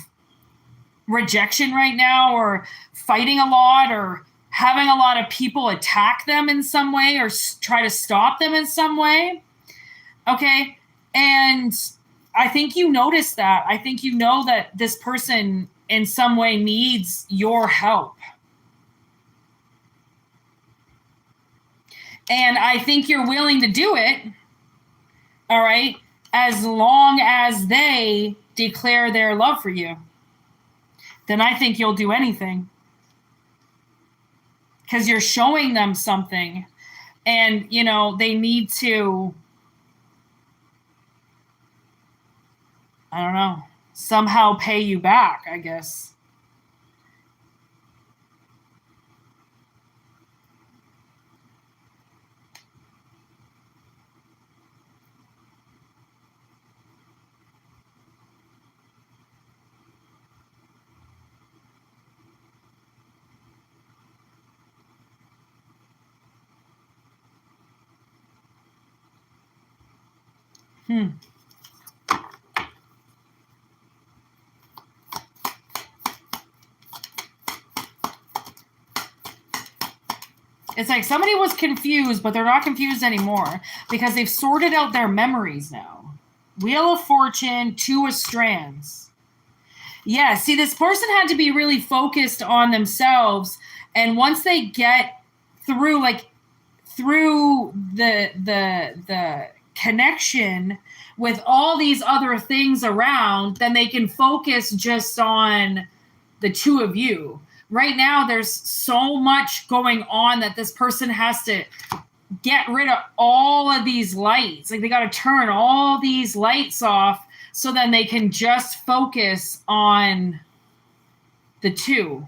rejection right now or fighting a lot or having a lot of people attack them in some way or try to stop them in some way. Okay. And I think you notice that. I think you know that this person in some way needs your help. And I think you're willing to do it. All right. As long as they declare their love for you, then I think you'll do anything. Because you're showing them something. And, you know, they need to, I don't know, somehow pay you back, I guess. It's like somebody was confused, but they're not confused anymore because they've sorted out their memories now. Wheel of Fortune, 2 of Strands. Yeah, see, this person had to be really focused on themselves, and once they get through, like, through the connection with all these other things around, then they can focus just on the two of you. Right now, there's so much going on that this person has to get rid of all of these lights. Like, they got to turn all these lights off so then they can just focus on the two.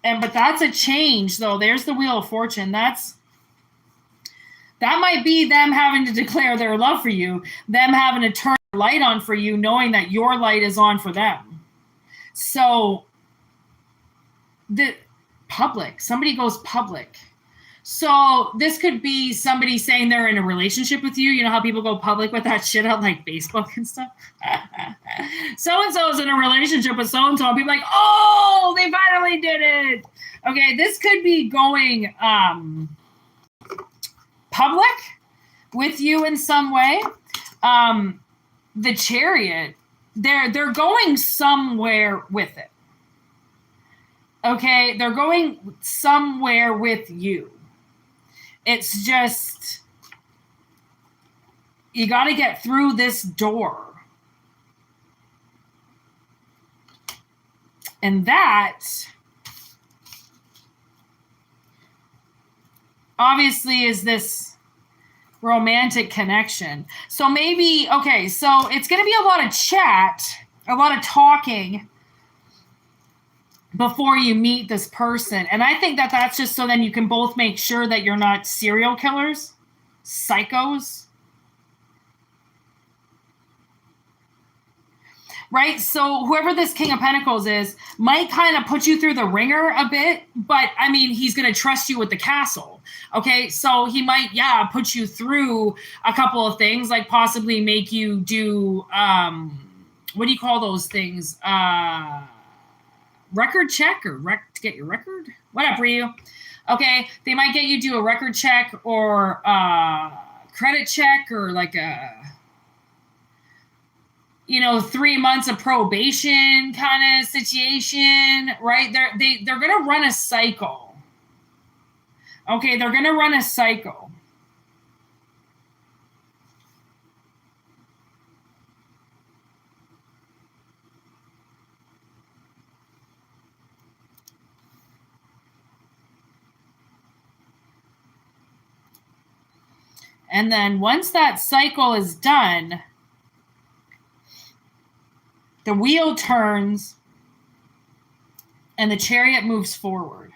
But that's a change, though. There's the Wheel of Fortune. That might be them having to declare their love for you, them having to turn the light on for you, knowing that your light is on for them. So the public, somebody goes public. So this could be somebody saying they're in a relationship with you. You know how people go public with that shit on like Facebook and stuff? So-and-so is in a relationship with so-and-so. And people are like, oh, they finally did it. Okay, this could be going public with you in some way. The Chariot, they're going somewhere with it. Okay, they're going somewhere with you. It's just, you got to get through this door. And that obviously is this romantic connection. So maybe, okay, so it's going to be a lot of chat, a lot of talking before you meet this person. And I think that that's just so then you can both make sure that you're not serial killers, psychos. Right? So whoever this King of Pentacles is might kind of put you through the ringer a bit, but I mean, he's going to trust you with the castle. Okay? So he might, put you through a couple of things, like possibly make you do, what do you call those things? Record check or to get your record? Whatever you. Okay, they might get you do a record check or credit check or like a, 3 months of probation kind of situation, right? They're gonna run a cycle. Okay, they're gonna run a cycle. And then once that cycle is done, the wheel turns and the Chariot moves forward.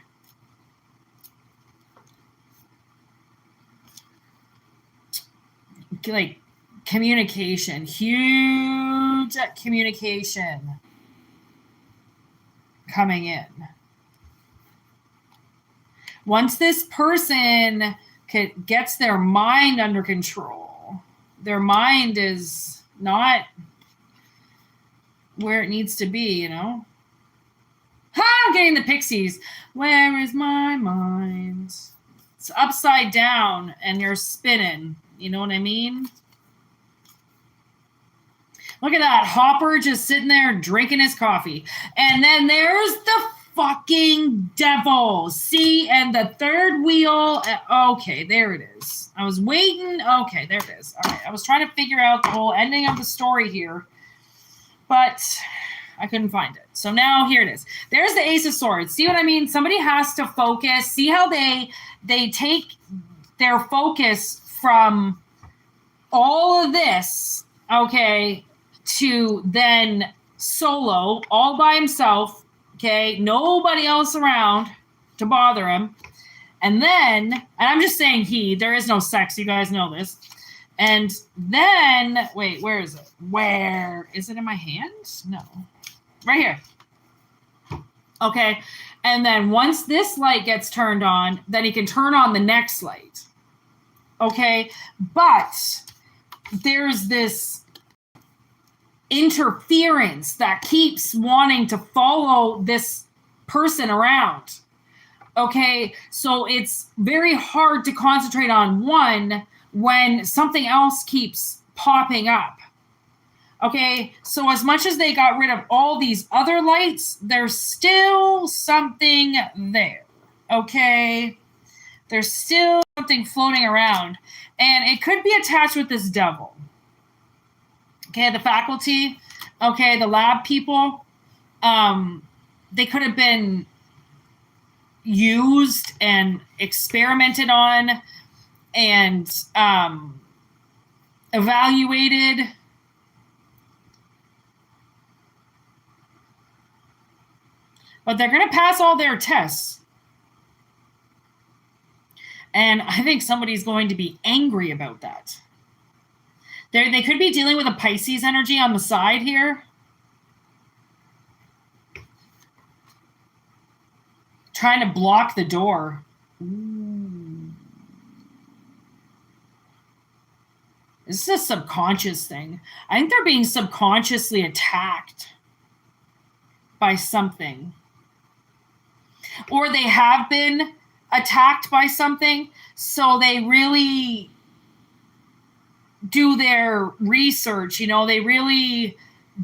Like communication, huge communication coming in. Once this person gets their mind under control, their mind is not where it needs to be, Ha! I'm getting the pixies. Where is my mind? It's upside down and you're spinning. You know what I mean? Look at that. Hopper just sitting there drinking his coffee. And then there's the fucking devil. See? And the third wheel. Okay, there it is. I was waiting. Okay, there it is. All right. I was trying to figure out the whole ending of the story here, but I couldn't find it. So now here it is. There's the Ace of Swords. See what I mean? Somebody has to focus. See how they take their focus from all of this, okay, to then solo, all by himself, okay? Nobody else around to bother him. And then, and I'm just saying there is no sex. You guys know this. And then, wait, where is it? Where is it in my hand? No. Right here. Okay. And then once this light gets turned on, then he can turn on the next light. Okay. But there's this interference that keeps wanting to follow this person around. Okay. So it's very hard to concentrate on one when something else keeps popping up. Okay, so as much as they got rid of all these other lights, there's still something there, okay? There's still something floating around, and it could be attached with this devil. Okay, the faculty, okay, the lab people, they could have been used and experimented on and evaluated. But they're going to pass all their tests. And I think somebody's going to be angry about that. They could be dealing with a Pisces energy on the side here. Trying to block the door. Ooh. This is a subconscious thing. I think they're being subconsciously attacked by something. Or they have been attacked by something, so they really do their research, you know, they really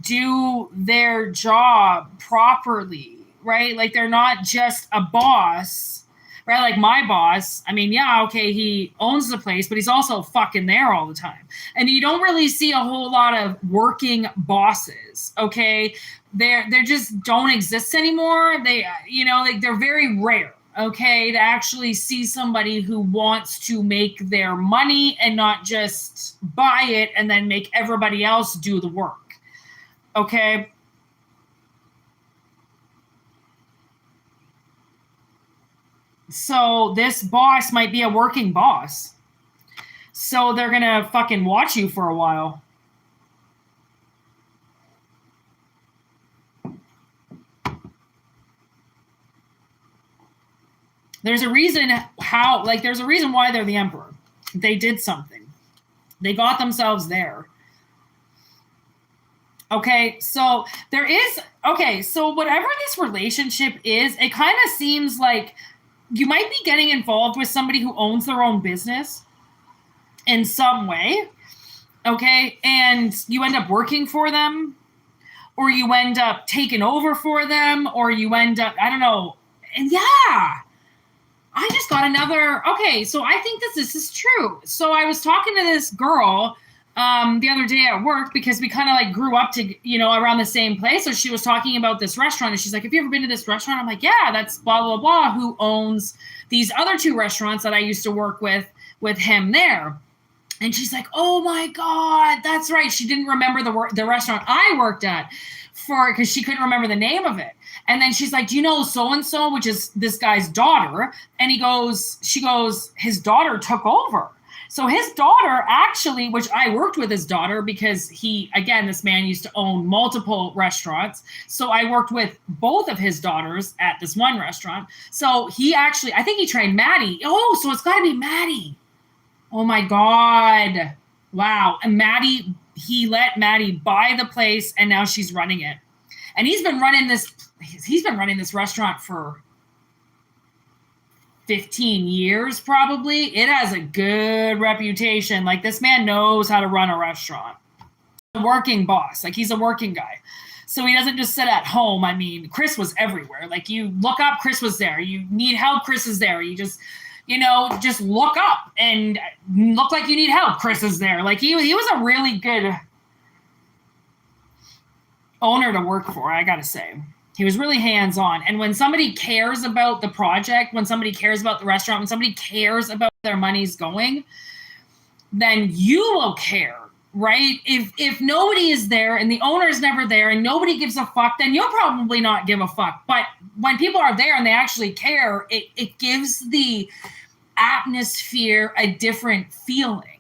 do their job properly, right? Like they're not just a boss, right? Like my boss, I mean, yeah, okay, he owns the place, but he's also fucking there all the time. And you don't really see a whole lot of working bosses, okay? They just don't exist anymore. They, you know, like they're very rare, okay, to actually see somebody who wants to make their money and not just buy it and then make everybody else do the work, okay? So this boss might be a working boss. So they're going to fucking watch you for a while. There's a reason there's a reason why they're the emperor. They did something. They got themselves there. Okay, so so whatever this relationship is, it kind of seems like you might be getting involved with somebody who owns their own business in some way, okay? And you end up working for them, or you end up taking over for them, or you end up, I don't know. And yeah, I just got another, okay, so I think this is true. So I was talking to this girl the other day at work because we kind of like grew up to, you know, around the same place. So she was talking about this restaurant and she's like, have you ever been to this restaurant? I'm like, yeah, that's blah, blah, blah, who owns these other two restaurants that I used to work with him there. And she's like, oh my God, that's right. She didn't remember the restaurant I worked at because she couldn't remember the name of it. And then she's like, do you know so-and-so, which is this guy's daughter? And she goes, his daughter took over. So his daughter actually, which I worked with his daughter because this man used to own multiple restaurants. So I worked with both of his daughters at this one restaurant. So I think he trained Maddie. Oh, so it's got to be Maddie. Oh my God. Wow. And he let Maddie buy the place and now she's running it. And he's been running this he's been running this restaurant for 15 years, probably. It has a good reputation. Like, this man knows how to run a restaurant. A working boss. Like, he's a working guy. So he doesn't just sit at home. I mean, Chris was everywhere. Like, you look up, Chris was there. You need help, Chris is there. You just, just look up and look like you need help, Chris is there. Like, he was a really good owner to work for, I gotta say. He was really hands-on. And when somebody cares about the project, when somebody cares about the restaurant, when somebody cares about where their money's going, then you will care, right? If nobody is there and the owner is never there and nobody gives a fuck, then you'll probably not give a fuck. But when people are there and they actually care, it gives the atmosphere a different feeling.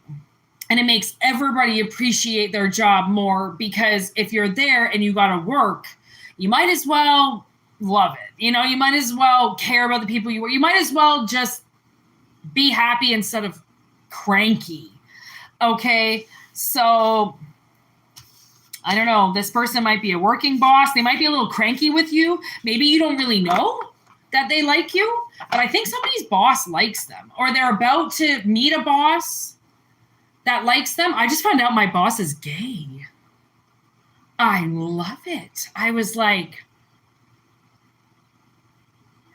And it makes everybody appreciate their job more, because if you're there and you got to work, you might as well love it. You might as well care about the people you work. You might as well just be happy instead of cranky. Okay. So I don't know. This person might be a working boss. They might be a little cranky with you. Maybe you don't really know that they like you, but I think somebody's boss likes them, or they're about to meet a boss that likes them. I just found out my boss is gay. I love it. I was like,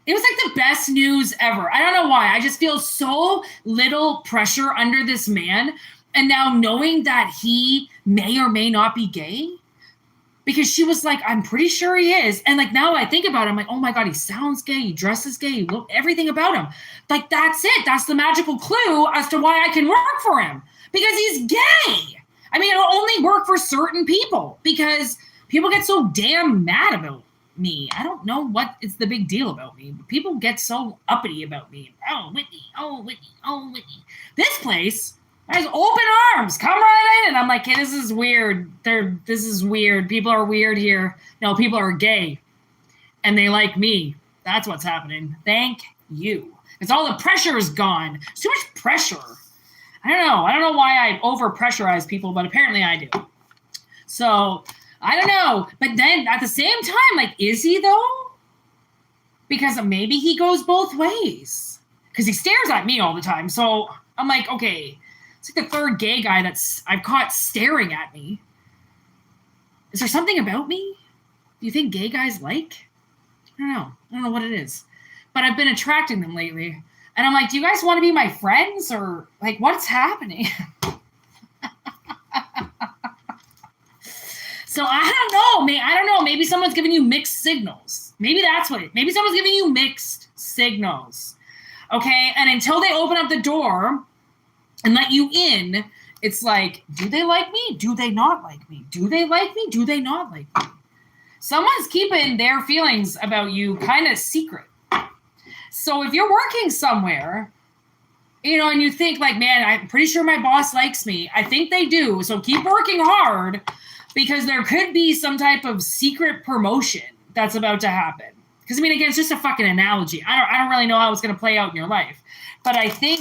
it was like the best news ever. I don't know why. I just feel so little pressure under this man. And now knowing that he may or may not be gay, because she was like, I'm pretty sure he is. And like, now I think about it, I'm like, oh my God, he sounds gay. He dresses gay. Look, everything about him. Like, that's it. That's the magical clue as to why I can work for him, because he's gay. I mean, it'll only work for certain people, because people get so damn mad about me. I don't know what is the big deal about me, but people get so uppity about me. Oh, Whitney. Oh, Whitney. Oh, Whitney. This place has open arms. Come right in. And I'm like, hey, this is weird. This is weird. People are weird here. No, people are gay. And they like me. That's what's happening. Thank you. Because all the pressure is gone. It's too much pressure. I don't know why I over-pressurize people, but apparently I do. So, I don't know. But then, at the same time, like, is he, though? Because maybe he goes both ways. Because he stares at me all the time. So, I'm like, okay, it's like the third gay guy I've caught staring at me. Is there something about me? Do you think gay guys like? I don't know. I don't know what it is. But I've been attracting them lately. And I'm like, do you guys want to be my friends, or like, what's happening? So I don't know. Maybe someone's giving you mixed signals. Maybe that's what maybe someone's giving you mixed signals. Okay. And until they open up the door and let you in, it's like, do they like me? Do they not like me? Do they like me? Do they not like me? Someone's keeping their feelings about you kind of secret. So if you're working somewhere, and you think like, man, I'm pretty sure my boss likes me. I think they do. So keep working hard, because there could be some type of secret promotion that's about to happen. Because, I mean, again, it's just a fucking analogy. I don't really know how it's going to play out in your life. But I think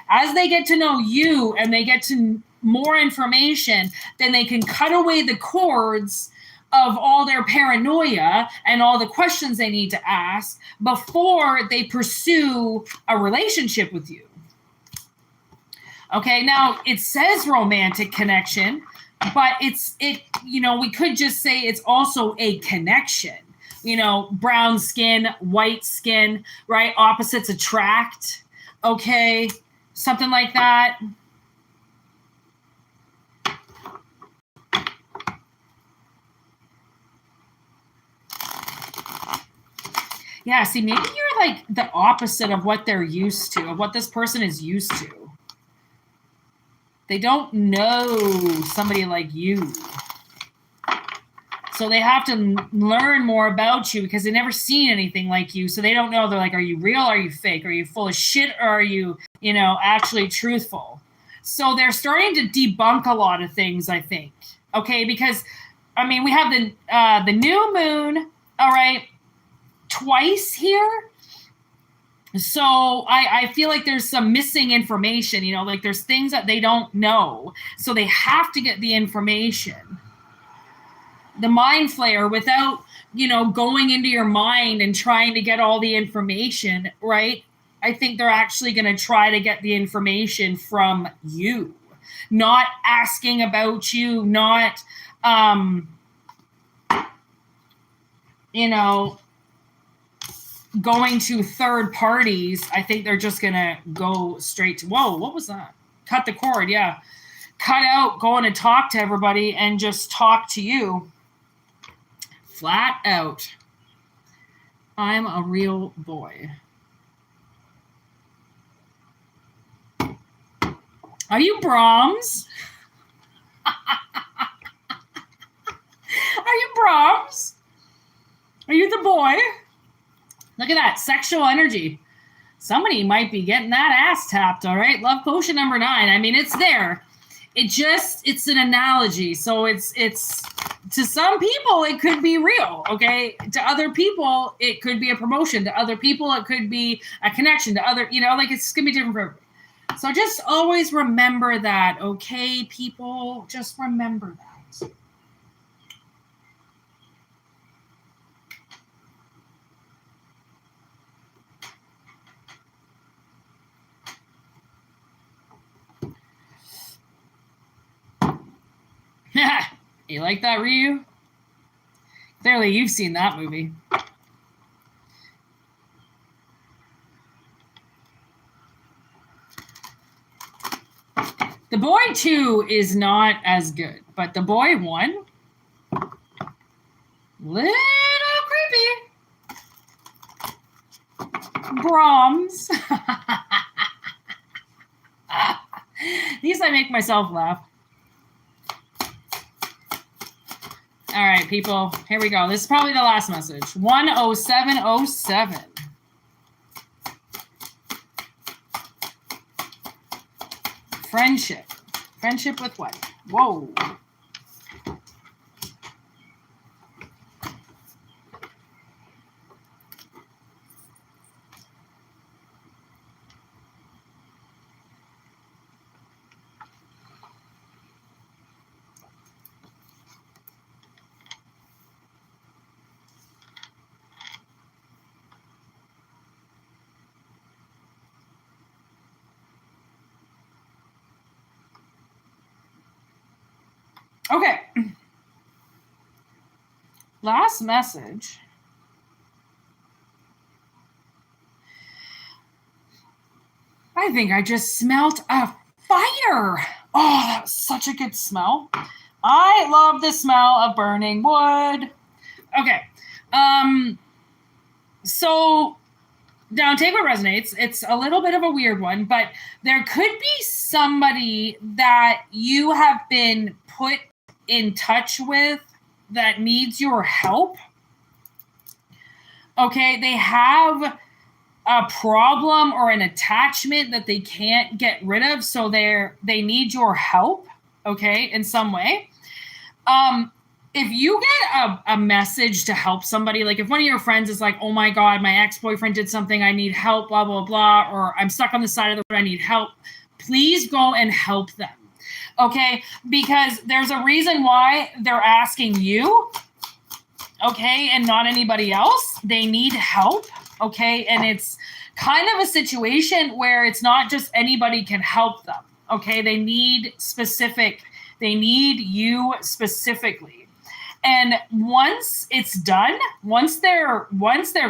as they get to know you and they get to more information, then they can cut away the cords of all their paranoia and all the questions they need to ask before they pursue a relationship with you. Okay, now it says romantic connection, but we could just say it's also a connection. Brown skin, white skin, right? Opposites attract. Okay, something like that. Yeah, see, maybe you're like the opposite of what they're used to, of what this person is used to. They don't know somebody like you. So they have to learn more about you, because they've never seen anything like you. So they don't know. They're like, are you real? Are you fake? Are you full of shit? Or are you, actually truthful? So they're starting to debunk a lot of things, I think. Okay, because, I mean, we have the new moon, all right, twice here. So I feel like there's some missing information, like there's things that they don't know. So they have to get the information. The mind flayer, without going into your mind and trying to get all the information, right? I think they're actually going to try to get the information from you, not asking about you, not, going to third parties. I think they're just going to go straight to, whoa, what was that? Cut the cord. Yeah. Cut out going to talk to everybody and just talk to you. Flat out. I'm a real boy. Are you Brahms? Are you Brahms? Are you the boy? Look at that sexual energy. Somebody might be getting that ass tapped, all right? Love potion number 9. I mean, it's there. It's an analogy. So it's to some people, it could be real, okay? To other people, it could be a promotion. To other people, it could be a connection. To other, it's going to be different for everybody. So just always remember that, okay, people? Just remember that. You like that, Ryu? Clearly, you've seen that movie. The Boy 2 is not as good, but The Boy 1, little creepy. Brahms. At least I make myself laugh. All right, people, here we go. This is probably the last message. 10707. Friendship. Friendship with what? Whoa. Okay. Last message. I think I just smelled a fire. Oh, that was such a good smell. I love the smell of burning wood. Okay. So now take what resonates. It's a little bit of a weird one, but there could be somebody that you have been put in touch with that needs your help. Okay, they have a problem or an attachment that they can't get rid of, so they need your help, okay, in some way. If you get a message to help somebody, like if one of your friends is like, oh my God, my ex-boyfriend did something, I need help, blah, blah, blah, or I'm stuck on the side of the road, I need help, please go and help them. Okay, because there's a reason why they're asking you, okay, and not anybody else. They need help, okay, and it's kind of a situation where it's not just anybody can help them, okay. They need you specifically, and once it's done, once they're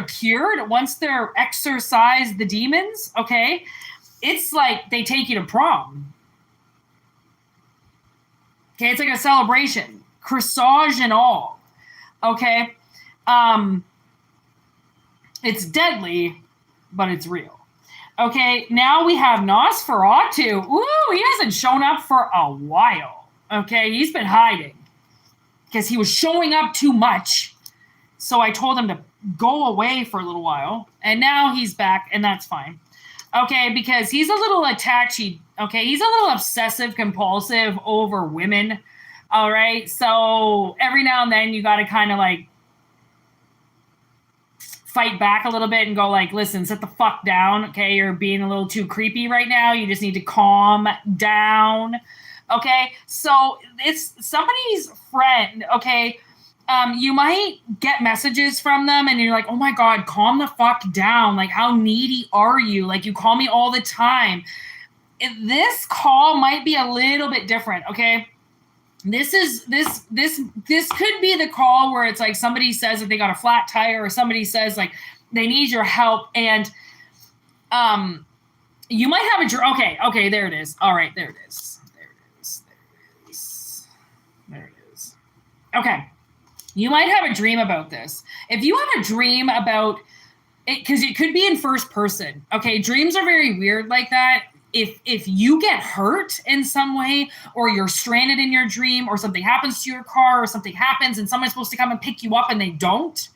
cured, once they're exorcised the demons, okay, it's like they take you to prom. Okay, it's like a celebration, corsage and all. Okay, it's deadly, but it's real. Okay, now we have Nosferatu. Ooh, he hasn't shown up for a while. Okay, he's been hiding because he was showing up too much. So I told him to go away for a little while, and now he's back, and that's fine. Okay, because he's a little attachy. Okay, he's a little obsessive compulsive over women. All right, so every now and then you got to kind of like fight back a little bit and go like, listen, sit the fuck down. Okay, you're being a little too creepy right now. You just need to calm down. Okay, so it's somebody's friend. Okay, You might get messages from them and you're like, oh my God, calm the fuck down. Like, how needy are you? Like, you call me all the time. This call might be a little bit different, okay? This could be the call where it's like somebody says that they got a flat tire, or somebody says like they need your help, and you might have a okay, there it is. All right, there it is. There it is. Okay. You might have a dream about this. If you have a dream about it, because it could be in first person. Okay, dreams are very weird like that. If you get hurt in some way, or you're stranded in your dream, or something happens to your car, or something happens and someone's supposed to come and pick you up and they don't,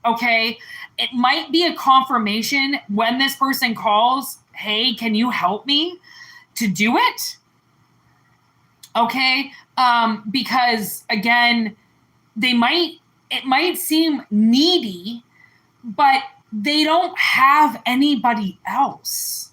okay, it might be a confirmation when this person calls, hey, can you help me to do it? Okay, because again, it might seem needy, but they don't have anybody else.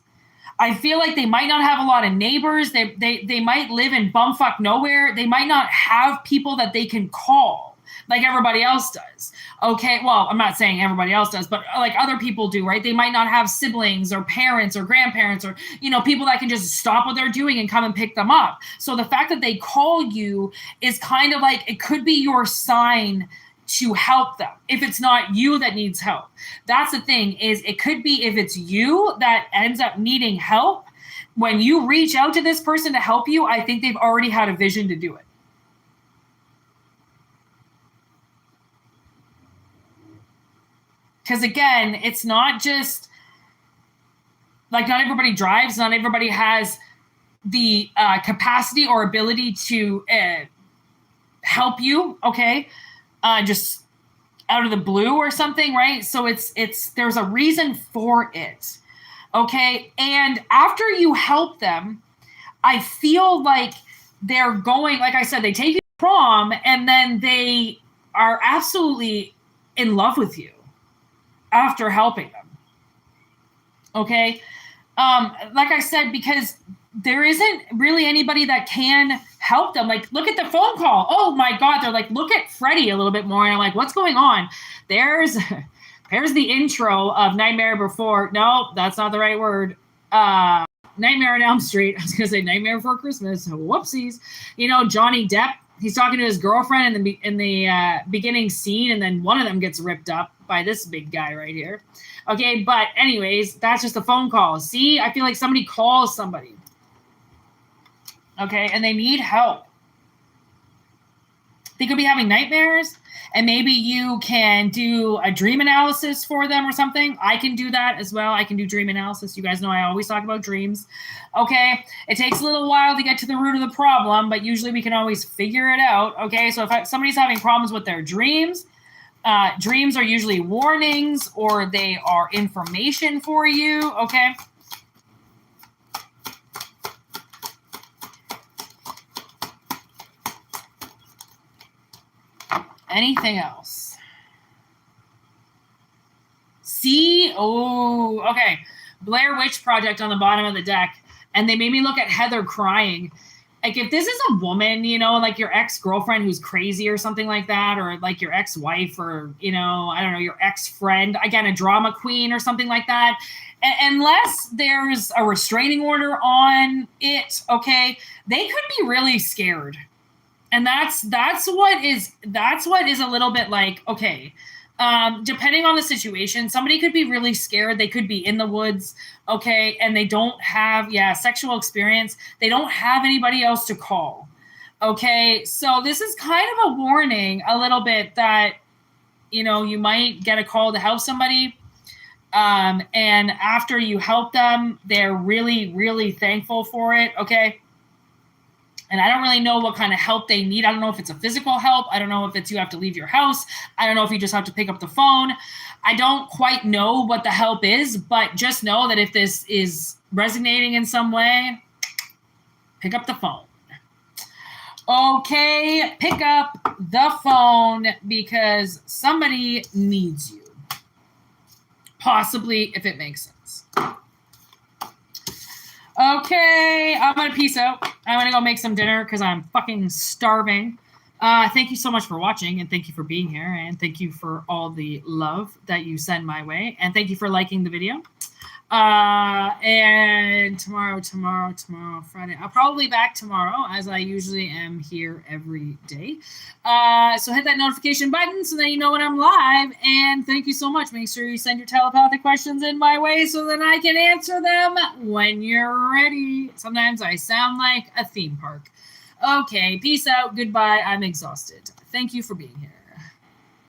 I feel like they might not have a lot of neighbors. They might live in bumfuck nowhere. They might not have people that they can call like everybody else does. Okay, well, I'm not saying everybody else does, but like other people do, right? They might not have siblings or parents or grandparents or, people that can just stop what they're doing and come and pick them up. So the fact that they call you is kind of like, it could be your sign to help them. If it's not you that needs help. That's the thing, is it could be if it's you that ends up needing help, when you reach out to this person to help you, I think they've already had a vision to do it. Because again, it's not just like, not everybody drives, not everybody has the capacity or ability to help you, okay? Just out of the blue or something, right? So there's a reason for it, okay? And after you help them, I feel like they're going, like I said, they take you to prom and then they are absolutely in love with you after helping them, okay? Like I said, because there isn't really anybody that can help them. Like, look at the phone call. Oh my God. They're like, look at Freddie a little bit more. And I'm like, what's going on? There's the intro of Nightmare Before. No, that's not the right word. Nightmare on Elm Street. I was going to say Nightmare Before Christmas. Whoopsies. Johnny Depp, he's talking to his girlfriend in the beginning scene. And then one of them gets ripped up by this big guy right here. Okay. But anyways, that's just a phone call. See, I feel like somebody calls somebody. Okay, and they need help. They could be having nightmares, and maybe you can do a dream analysis for them or something. I can do that as well. I can do dream analysis. You guys know I always talk about dreams. Okay, it takes a little while to get to the root of the problem, but usually we can always figure it out. Okay, so if somebody's having problems with their dreams, dreams are usually warnings, or they are information for you. Okay. Anything else? See? Oh, okay. Blair Witch Project on the bottom of the deck. And they made me look at Heather crying. Like, if this is a woman, like your ex-girlfriend who's crazy or something like that, or like your ex-wife, or, I don't know, your ex-friend, again, a drama queen or something like that, unless there's a restraining order on it, okay, they could be really scared. And that's what is a little bit like, okay, depending on the situation, somebody could be really scared. They could be in the woods, okay, and they don't have, sexual experience. They don't have anybody else to call, okay? So this is kind of a warning a little bit that, you might get a call to help somebody, and after you help them, they're really, really thankful for it, okay? And I don't really know what kind of help they need. I don't know if it's a physical help. I don't know if it's you have to leave your house. I don't know if you just have to pick up the phone. I don't quite know what the help is, but just know that if this is resonating in some way, pick up the phone. Okay, pick up the phone because somebody needs you. Possibly, if it makes sense. Okay, I'm going to peace out. I'm going to go make some dinner because I'm fucking starving. Thank you so much for watching, and thank you for being here, and thank you for all the love that you send my way, and thank you for liking the video. And tomorrow, Friday. I'll probably be back tomorrow, as I usually am here every day. So hit that notification button so that you know when I'm live. And thank you so much. Make sure you send your telepathic questions in my way so that I can answer them when you're ready. Sometimes I sound like a theme park. Okay, peace out. Goodbye. I'm exhausted. Thank you for being here.